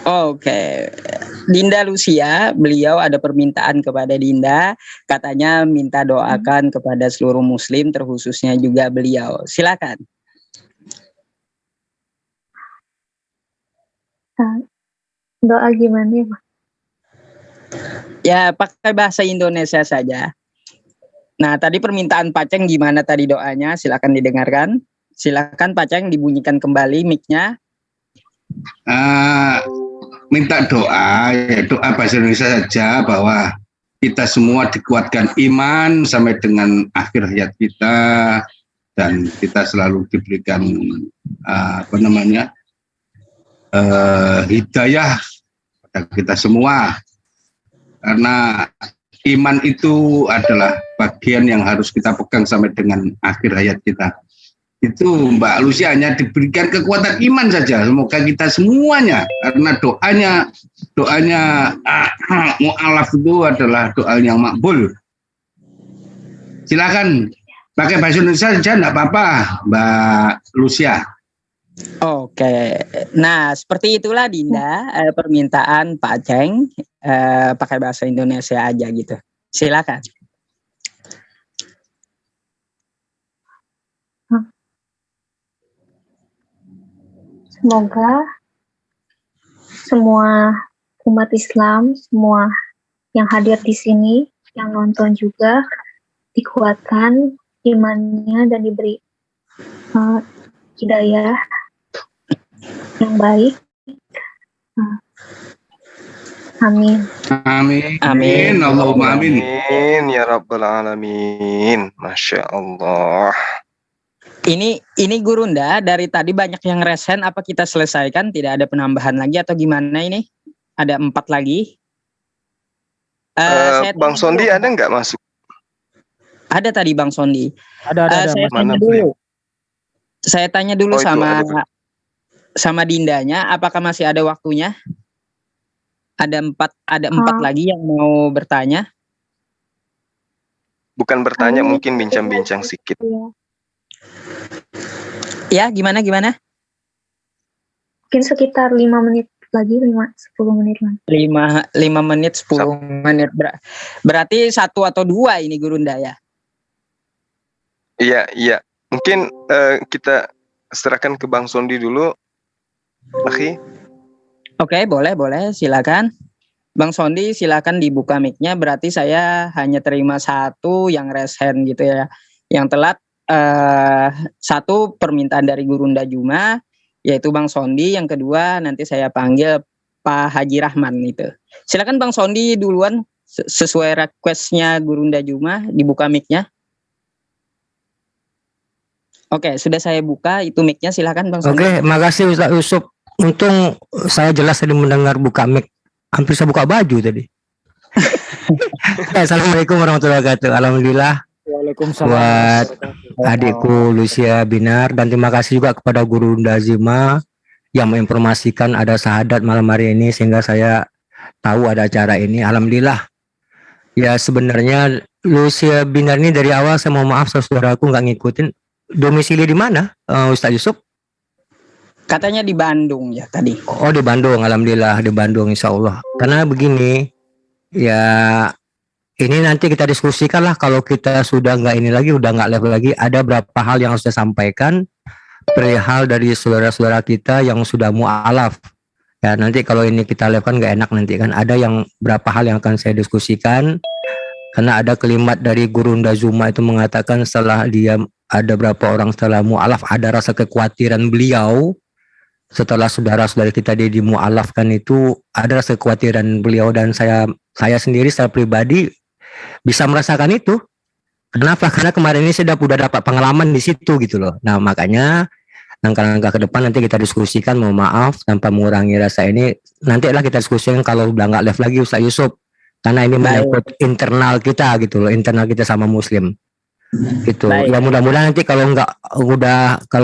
Oke, Dinda Lucia, beliau ada permintaan kepada Dinda, katanya minta doakan kepada seluruh muslim, terkhususnya juga beliau. Silakan. Doa gimana ya, Pak? Ya, pakai bahasa Indonesia saja. Nah, tadi permintaan Pak Ceng gimana tadi doanya? Silakan didengarkan. Silakan Pak Ceng dibunyikan kembali mic-nya. Minta doa, ya doa bahasa Indonesia saja, bahwa kita semua dikuatkan iman sampai dengan akhir hayat kita, dan kita selalu diberikan hidayah pada kita semua, karena iman itu adalah bagian yang harus kita pegang sampai dengan akhir hayat kita. Itu Mbak Lucia hanya diberikan kekuatan iman saja, semoga kita semuanya, karena doanya mu'alaf itu adalah doa yang makbul. Silakan pakai bahasa Indonesia saja, enggak apa-apa Mbak Lucia. Oke, nah seperti itulah Dinda, permintaan Pak Ceng, pakai bahasa Indonesia aja gitu. Silakan. Semoga semua umat Islam, semua yang hadir di sini, yang nonton juga, dikuatkan imannya dan diberi hidayah yang baik. Amin. Amin. Amin. Allahumma amin. Amin ya rabbal alamin. Masya Allah. Ini Gurunda, dari tadi banyak yang resen, apa kita selesaikan? Tidak ada penambahan lagi atau gimana ini? Ada 4 lagi. Bang Sondi ada nggak masuk? Ada tadi Bang Sondi. Ada. Saya tanya Mana dulu. Saya tanya dulu Oh, itu sama Dindanya, apakah masih ada waktunya? Ada empat lagi yang mau bertanya. Bukan bertanya, mungkin bincang-bincang sedikit. Ya, gimana? Mungkin sekitar 5 menit lagi, 10 menit lagi. 5 menit, 10 menit. Berarti 1 atau 2 ini Gurunda ya? Iya. Mungkin kita serahkan ke Bang Sondi dulu. Akhi. Oke, boleh. Silakan. Bang Sondi, silakan dibuka mic-nya. Berarti saya hanya terima 1 yang raise hand gitu ya. Yang telat 1 permintaan dari Gurunda Juma, yaitu Bang Sondi. Yang kedua nanti saya panggil Pak Haji Rahman itu. Silakan Bang Sondi duluan sesuai request-nya Gurunda Juma, dibuka mic-nya. Oke, sudah saya buka itu mic-nya, silakan Bang Sondi. Oke, makasih Ustaz Yusuf. Untung saya jelas tadi mendengar buka mic. Hampir saya buka baju tadi. Assalamualaikum warahmatullahi wabarakatuh. Alhamdulillah. Waalaikumsalam. Buat adikku Lucia Binar, dan terima kasih juga kepada Guru Ndazima yang menginformasikan ada syahadat malam hari ini sehingga saya tahu ada acara ini. Alhamdulillah. Ya sebenarnya Lucia Binar ini dari awal saya mohon maaf saudaraku nggak ngikutin. Domisili di mana, Ustaz Yusuf? Katanya di Bandung ya tadi. Oh di Bandung, alhamdulillah di Bandung insya Allah. Karena begini, ya ini nanti kita diskusikan lah kalau kita sudah nggak ini lagi, udah nggak live lagi. Ada berapa hal yang harus saya sampaikan perihal dari saudara-saudara kita yang sudah mu'alaf. Ya nanti kalau ini kita live kan nggak enak nanti kan. Ada yang berapa hal yang akan saya diskusikan. Karena ada kalimat dari Guru Ndazuma itu mengatakan setelah dia ada berapa orang setelah mu'alaf ada rasa kekhawatiran beliau. Setelah saudara-saudara kita di mu'alafkan itu ada rasa kekhawatiran beliau, dan saya sendiri secara pribadi bisa merasakan itu. Kenapa? Karena kemarin ini saya udah dapat pengalaman di situ gitu loh. Nah makanya langkah-langkah ke depan nanti kita diskusikan, mohon maaf tanpa mengurangi rasa ini. Nanti lah kita diskusikan kalau udah nggak live lagi Ustaz Yusuf. Karena ini menyangkut internal kita gitu loh, internal kita sama Muslim. Gitu. Ya mudah-mudahan nanti kalau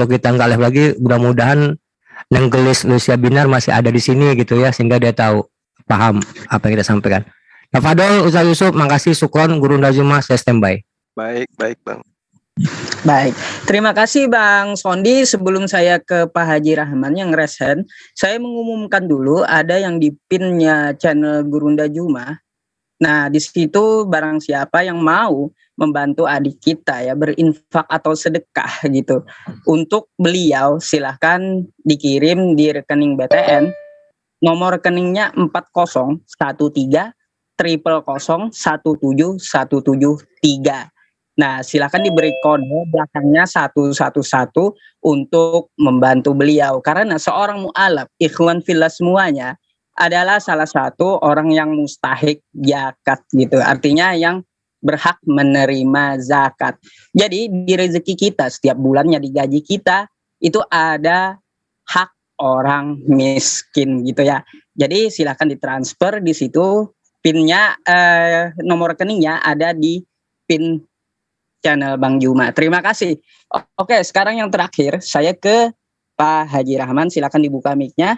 kita nggak live lagi, mudah-mudahan Nenggelis Lucia Binar masih ada di sini gitu ya, sehingga dia tahu, paham apa yang kita sampaikan. Tafadol Ustaz Yusuf, makasih, syukron Guru Ndazuma, saya standby. Baik Bang. Baik, terima kasih Bang Sondi. Sebelum saya ke Pak Haji Rahman yang resen, saya mengumumkan dulu ada yang di pin-nya channel Guru Ndazuma. Nah, di situ barang siapa yang mau membantu adik kita ya berinfak atau sedekah gitu untuk beliau, silahkan dikirim di rekening BTN. Nomor rekeningnya 400100171773. Nah, silahkan diberi kode belakangnya 111 untuk membantu beliau, karena seorang mu'alaf ikhwan fillah semuanya adalah salah satu orang yang mustahik zakat gitu. Artinya yang berhak menerima zakat. Jadi di rezeki kita setiap bulannya, di gaji kita itu ada hak orang miskin gitu ya. Jadi silakan ditransfer di situ, pinnya nomor rekeningnya ada di pin channel Bang Juma. Terima kasih. Oke, sekarang yang terakhir saya ke Pak Haji Rahman, silakan dibuka mic-nya.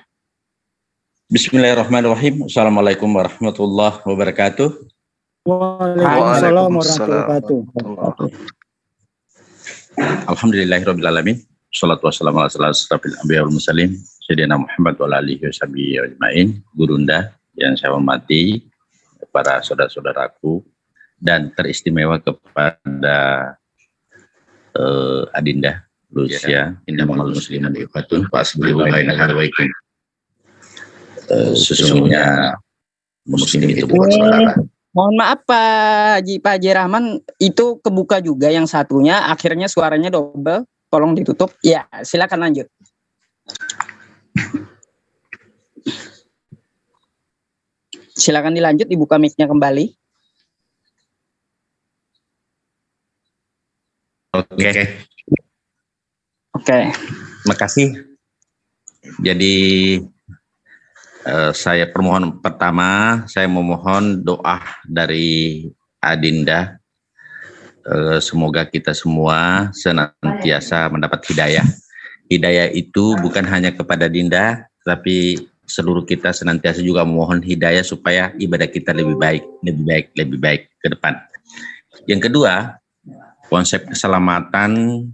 Bismillahirrahmanirrahim. Assalamualaikum warahmatullahi wabarakatuh. Waalaikumsalam warahmatullahi wabarakatuh. Alhamdulillahirabbil alamin. Shalatu wassalamu ala asyrafil anbiya'i wal mursalin sayyidina Muhammad wa ala alihi washabihi ajmain. Gurunda yang saya hormati, para saudara-saudaraku, dan teristimewa kepada Adinda Lucia Innamal Muslimun Ikhwatun Fa'asbihullahinahawaikum. Sesungguhnya Muslim itu bukan saudara. Mohon maaf Pak Haji Rahman, itu kebuka juga yang satunya, akhirnya suaranya double, tolong ditutup. Ya, silakan lanjut. Silakan dilanjut, dibuka mic-nya kembali. Oke. Makasih. Jadi Saya permohon pertama, saya memohon doa dari Adinda. Semoga kita semua senantiasa mendapat hidayah. Hidayah itu bukan hanya kepada Dinda, tapi seluruh kita senantiasa juga memohon hidayah supaya ibadah kita lebih baik ke depan. Yang kedua, konsep keselamatan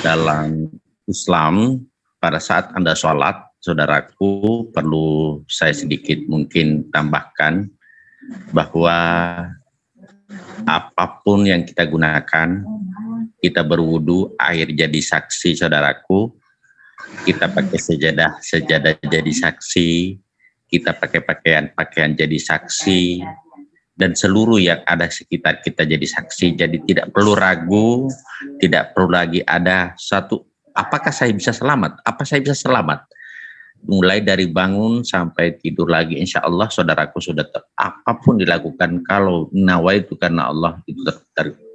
dalam Islam pada saat Anda sholat, saudaraku, perlu saya sedikit mungkin tambahkan bahwa apapun yang kita gunakan, kita berwudu, air jadi saksi, saudaraku. Kita pakai sejadah jadi saksi. Kita pakai pakaian jadi saksi. Dan seluruh yang ada sekitar kita jadi saksi. Jadi tidak perlu ragu, tidak perlu lagi ada satu, apakah saya bisa selamat? Apa saya bisa selamat? Mulai dari bangun sampai tidur lagi, insya Allah saudaraku sudah apapun dilakukan kalau nawa itu karena Allah, itu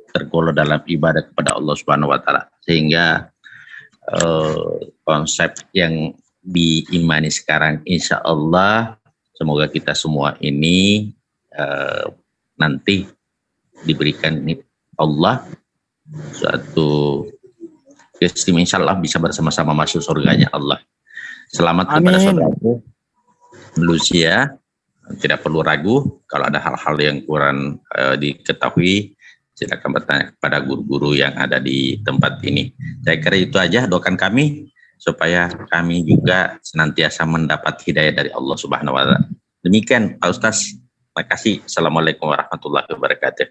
tergolong dalam ibadah kepada Allah Subhanahu wa taala. Sehingga konsep yang diimani sekarang insya Allah semoga kita semua ini nanti diberikan Allah suatu keistimewaan, insya Allah bisa bersama-sama masuk surganya Allah. Selamat kepada saudaraku Lucia, tidak perlu ragu kalau ada hal-hal yang kurang diketahui silakan bertanya kepada guru-guru yang ada di tempat ini. Saya kira itu aja, doakan kami supaya kami juga senantiasa mendapat hidayah dari Allah Subhanahu wa taala. Demikian Pak Ustaz. Terima kasih. Assalamualaikum warahmatullahi wabarakatuh.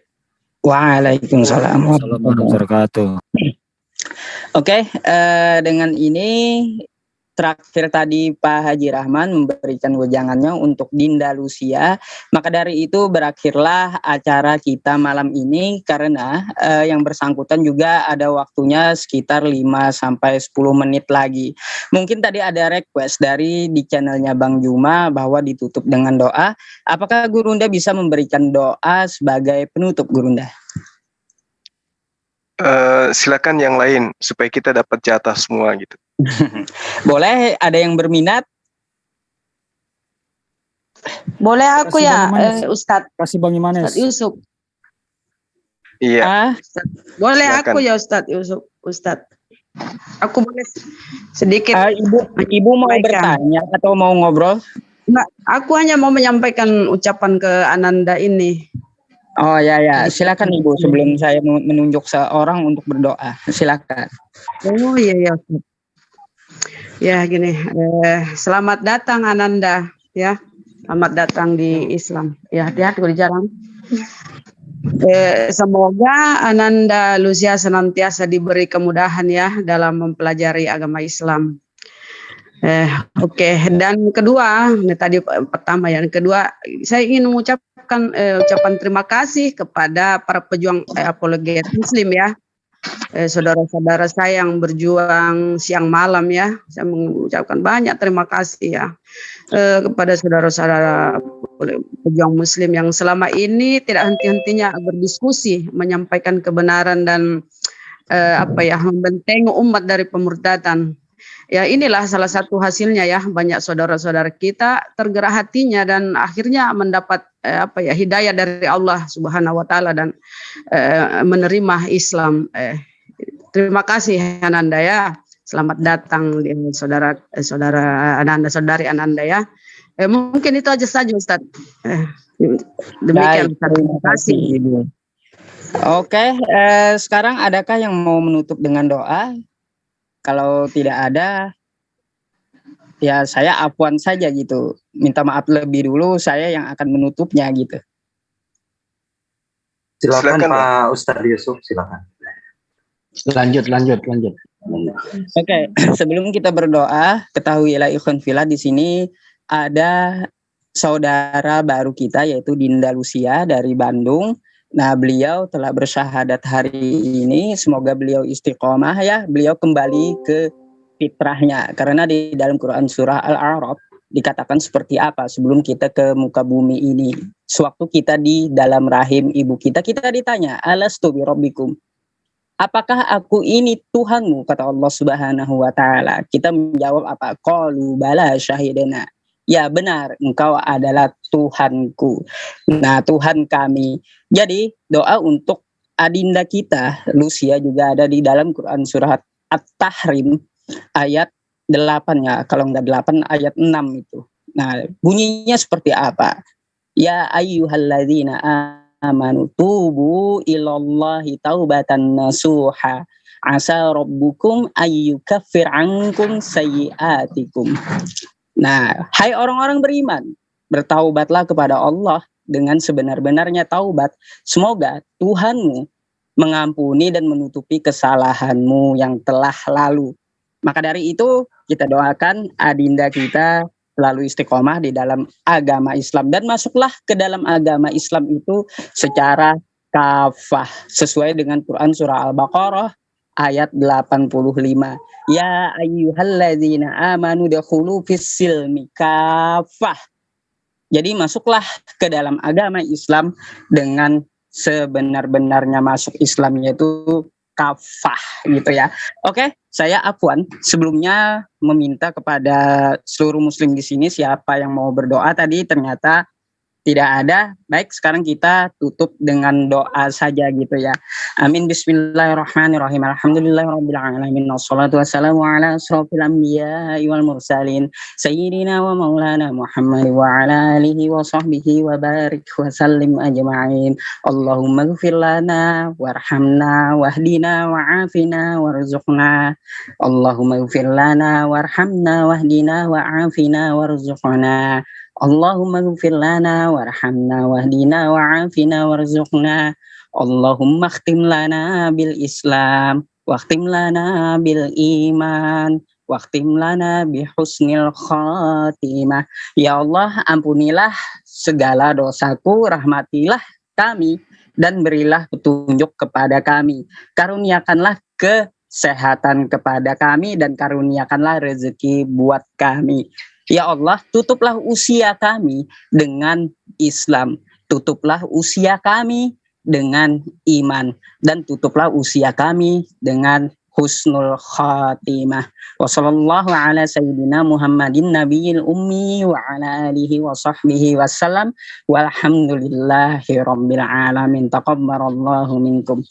Waalaikumsalam warahmatullahi wabarakatuh. Oke, dengan ini terakhir tadi Pak Haji Rahman memberikan wejangannya untuk Dinda Lucia. Maka dari itu berakhirlah acara kita malam ini karena yang bersangkutan juga ada waktunya sekitar 5-10 menit lagi. Mungkin tadi ada request dari di channelnya Bang Juma bahwa ditutup dengan doa. Apakah Gurunda bisa memberikan doa sebagai penutup, Gurunda? Silakan yang lain supaya kita dapat jatah semua gitu. Boleh, ada yang berminat? Boleh aku ya, Ustadz. Kasih Bang Imanes. Ustadz Yusuf. Iya. Boleh silakan. aku ya Ustadz Yusuf. Ustadz. Aku boleh sedikit. Ibu mau bertanya atau mau ngobrol? Enggak, aku hanya mau menyampaikan ucapan ke Ananda ini. Oh ya, silakan Ibu sebelum saya menunjuk seorang untuk berdoa. Silakan. Oh iya. Ya gini, selamat datang Ananda ya, selamat datang di Islam. Ya hati-hati di jalan. Semoga Ananda Lucia senantiasa diberi kemudahan ya dalam mempelajari agama Islam. Oke. Dan kedua, tadi pertama ya, kedua saya ingin mengucapkan ucapan terima kasih kepada para pejuang apologet Muslim ya. Saudara-saudara saya yang berjuang siang malam ya, saya mengucapkan banyak terima kasih ya kepada saudara-saudara pejuang Muslim yang selama ini tidak henti-hentinya berdiskusi, menyampaikan kebenaran dan membentengi umat dari pemurtadan. Ya inilah salah satu hasilnya ya, banyak saudara-saudara kita tergerak hatinya dan akhirnya mendapat hidayah dari Allah Subhanahu wa taala dan menerima Islam. Terima kasih Ananda ya. Selamat datang saudara Ananda, saudari Ananda ya. Mungkin itu aja saja Ustaz. Demikian. Terima kasih Ibu. Oke, sekarang adakah yang mau menutup dengan doa? Kalau tidak ada, ya saya afwan saja gitu. Minta maaf lebih dulu, saya yang akan menutupnya gitu. Silakan Pak Ustadz Yusuf, silakan. Lanjut. Oke, sebelum kita berdoa, ketahuilah ikhwan fillah di sini ada saudara baru kita yaitu Dinda Lucia dari Bandung. Nah, beliau telah bersyahadat hari ini. Semoga beliau istiqomah ya. Beliau kembali ke fitrahnya. Karena di dalam Quran surah Al-A'raf dikatakan seperti apa sebelum kita ke muka bumi ini. Sewaktu kita di dalam rahim ibu kita ditanya, alastu bi rabbikum? Apakah aku ini Tuhanmu? Kata Allah Subhanahu wa taala. Kita menjawab apa? Qalu bala syahidana. Ya benar, engkau adalah Tuhanku. Nah, Tuhan kami. Jadi doa untuk adinda kita, Lucia, juga ada di dalam Quran surat At-Tahrim ayat 8 ya. Kalau enggak 8, ayat 6 itu. Nah, bunyinya seperti apa? Ya ayyuhalladzina amanu tubu ilallahi taubatan nasuha. Asa rabbukum ayyukaffir ankum sayyiatikum. Nah, hai orang-orang beriman, bertaubatlah kepada Allah dengan sebenar-benarnya taubat. Semoga Tuhanmu mengampuni dan menutupi kesalahanmu yang telah lalu. Maka dari itu, kita doakan adinda kita selalu istiqomah di dalam agama Islam. Dan masuklah ke dalam agama Islam itu secara kafah. Sesuai dengan Quran surah Al-Baqarah ayat 85. Ya ayyuhalladzina amanu dakhulu fis-silmi kafah. Jadi masuklah ke dalam agama Islam dengan sebenar-benarnya masuk Islam, yaitu kafah gitu ya. Oke, saya Afwan sebelumnya meminta kepada seluruh muslim di sini siapa yang mau berdoa tadi ternyata tidak ada. Baik, sekarang kita tutup dengan doa saja gitu ya. Amin. Bismillahirrahmanirrahim. Alhamdulillahirabbil alamin. Wassalatu wassalamu ala asrofil anbiya'i wal mursalin sayyidina wa maulana Muhammad wa ala alihi wa sahbihi wa barik wa sallim ajma'in. Allahumma ighfir lana warhamna wahdina wa'afina warzuqna. Allahumma ighfir lana warhamna wahdina wa'afina warzuqna. Allahumma ighfir lana warhamna wahdina wa'afina warzuqna. Allahumma khtim lana bil Islam wakhtim lana bil iman wakhtim lana bi husnil khatimah. Ya Allah, ampunilah segala dosaku, rahmatilah kami dan berilah petunjuk kepada kami. Karuniakanlah kesehatan kepada kami dan karuniakanlah rezeki buat kami. Ya Allah, tutuplah usia kami dengan Islam, tutuplah usia kami dengan iman, dan tutuplah usia kami dengan husnul khatimah. Wassallallahu ala sayyidina Muhammadin nabiyil ummi wa ala alihi wa sahbihi wassalam. Walhamdulillahi rabbil alamin. Taqabbalallahu minkum.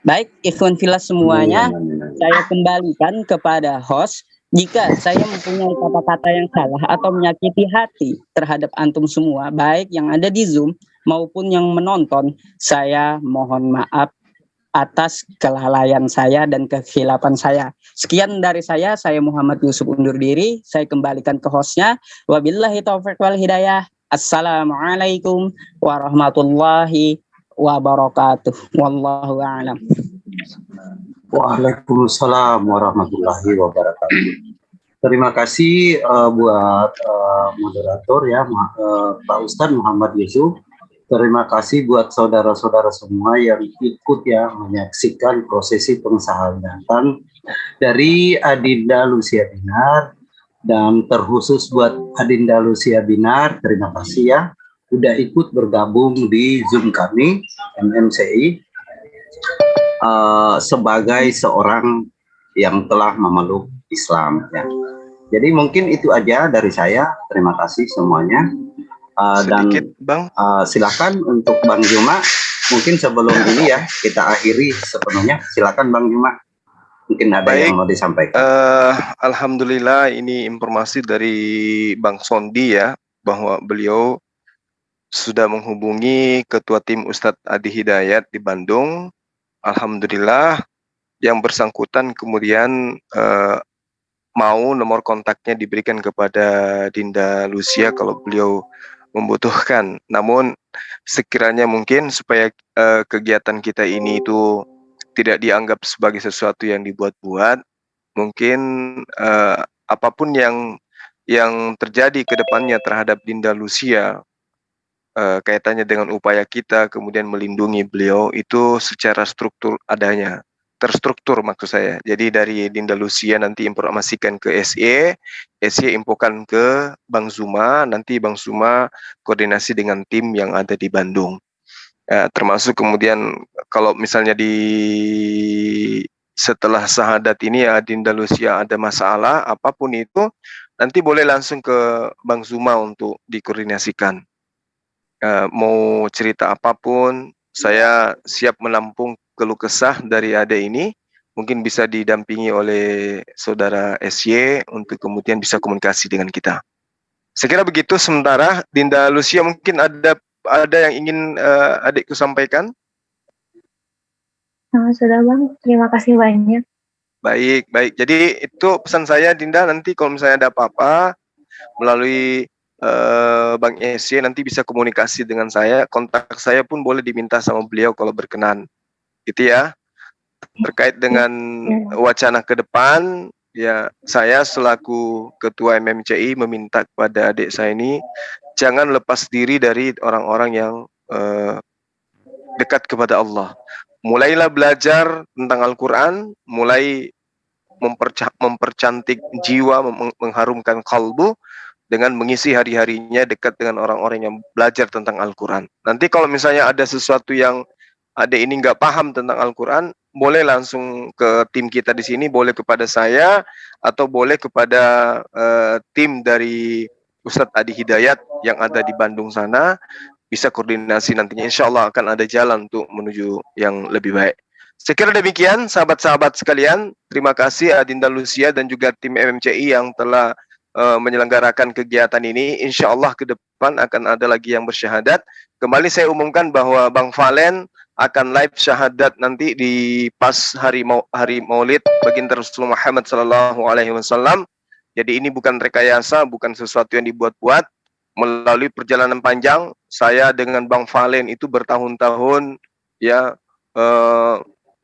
Baik, ikhwan fillah semuanya, saya kembalikan kepada host. Jika saya mempunyai kata-kata yang salah atau menyakiti hati terhadap antum semua, baik yang ada di Zoom maupun yang menonton, saya mohon maaf atas kelalaian saya dan kekhilafan saya. Sekian dari saya Muhammad Yusuf undur diri, saya kembalikan ke hostnya. Wabillahi taufiq wal hidayah. Assalamualaikum warahmatullahi wabarakatuh. Wallahu a'lam. Waalaikumsalam warahmatullahi wabarakatuh. Terima kasih buat moderator ya, Pak Ustadz Muhammad Yusuf. Terima kasih buat saudara-saudara semua yang ikut ya menyaksikan prosesi pensyahadatan dari Adinda Lucia Binar, dan terkhusus buat Adinda Lucia Binar, terima kasih ya udah ikut bergabung di Zoom kami MMCI. Sebagai seorang yang telah memeluk Islam ya. Jadi mungkin itu aja dari saya. Terima kasih semuanya. Dan Bang, silakan untuk Bang Juma. Mungkin sebelum ini ya kita akhiri sepenuhnya. Silakan Bang Juma. Mungkin ada yang mau disampaikan. Alhamdulillah, ini informasi dari Bang Sondi ya, bahwa beliau sudah menghubungi Ketua Tim Ustadz Adi Hidayat di Bandung. Alhamdulillah, yang bersangkutan kemudian mau nomor kontaknya diberikan kepada Dinda Lucia kalau beliau membutuhkan. Namun sekiranya mungkin supaya kegiatan kita ini itu tidak dianggap sebagai sesuatu yang dibuat-buat, mungkin apapun yang terjadi ke depannya terhadap Dinda Lucia, kaitannya dengan upaya kita kemudian melindungi beliau itu secara struktur adanya, terstruktur maksud saya. Jadi dari Dinda Lucia nanti informasikan ke SE infokan ke Bang Zuma, nanti Bang Zuma koordinasi dengan tim yang ada di Bandung. Termasuk kemudian kalau misalnya setelah syahadat ini ya Dinda Lucia ada masalah apapun itu, nanti boleh langsung ke Bang Zuma untuk dikoordinasikan. Mau cerita apapun, saya siap menampung keluh kesah dari adik ini. Mungkin bisa didampingi oleh saudara SY untuk kemudian bisa komunikasi dengan kita. Saya kira begitu sementara. Dinda Lucia, mungkin ada yang ingin adikku sampaikan? Sudah Bang, terima kasih banyak. Baik. Jadi itu pesan saya, Dinda, nanti kalau misalnya ada apa-apa melalui Bang SY nanti bisa komunikasi dengan saya. Kontak saya pun boleh diminta sama beliau kalau berkenan. Gitu ya. Terkait dengan wacana ke depan, ya saya selaku Ketua MMCI meminta kepada adik saya ini jangan lepas diri dari orang-orang yang dekat kepada Allah. Mulailah belajar tentang Al-Quran, mulai mempercantik jiwa, mengharumkan kalbu dengan mengisi hari-harinya dekat dengan orang-orang yang belajar tentang Al-Quran. Nanti kalau misalnya ada sesuatu yang adik ini nggak paham tentang Al-Quran, boleh langsung ke tim kita di sini, boleh kepada saya, atau boleh kepada tim dari Ustadz Adi Hidayat yang ada di Bandung sana, bisa koordinasi nantinya. Insya Allah akan ada jalan untuk menuju yang lebih baik. Saya kira demikian, sahabat-sahabat sekalian. Terima kasih Adinda Lucia dan juga tim MMCI yang telah menyelenggarakan kegiatan ini. Insya Allah ke depan akan ada lagi yang bersyahadat. Kembali saya umumkan bahwa Bang Valen akan live syahadat nanti di pas hari Maulid baginda Rasulullah Muhammad SAW. Jadi ini bukan rekayasa, bukan sesuatu yang dibuat-buat. Melalui perjalanan panjang, saya dengan Bang Valen itu bertahun-tahun ya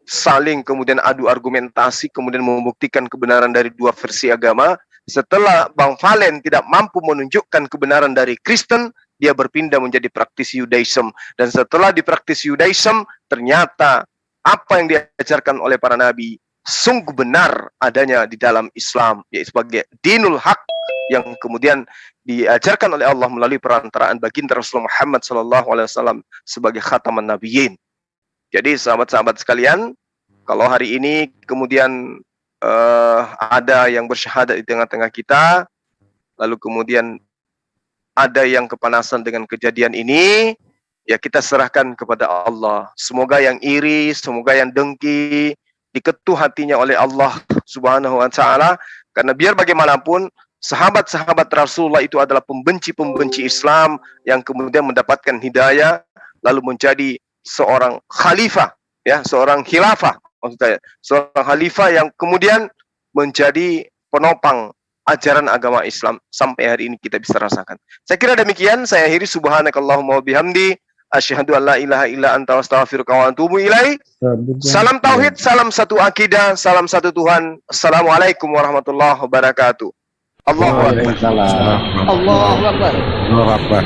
saling kemudian adu argumentasi, kemudian membuktikan kebenaran dari dua versi agama. Setelah Bang Valen tidak mampu menunjukkan kebenaran dari Kristen, dia berpindah menjadi praktisi Yudaism. Dan setelah dipraktisi Yudaism, ternyata apa yang diajarkan oleh para nabi sungguh benar adanya di dalam Islam, yaitu sebagai dinul haq yang kemudian diajarkan oleh Allah melalui perantaraan baginda Rasulullah Muhammad SAW sebagai khataman nabiyyin. Jadi sahabat-sahabat sekalian, kalau hari ini kemudian ada yang bersyahadat di tengah-tengah kita, lalu kemudian ada yang kepanasan dengan kejadian ini, ya kita serahkan kepada Allah. Semoga yang iri, semoga yang dengki diketuh hatinya oleh Allah Subhanahu wa taala, karena biar bagaimanapun sahabat-sahabat Rasulullah itu adalah pembenci-pembenci Islam yang kemudian mendapatkan hidayah lalu menjadi seorang khalifah, ya, seorang khilafah, maksudnya seorang khalifah yang kemudian menjadi penopang ajaran agama Islam sampai hari ini kita bisa rasakan. Saya kira demikian, saya akhiri. Subhanakallahumma wa bihamdi asyhadu an la ilaha illa anta astaghfiruka wa atubu ilaik. Salam tauhid, salam satu akidah, salam satu Tuhan. Assalamualaikum warahmatullahi wabarakatuh. Allahu akbar. Waalaikumsalam. Allahu akbar. Allahu akbar.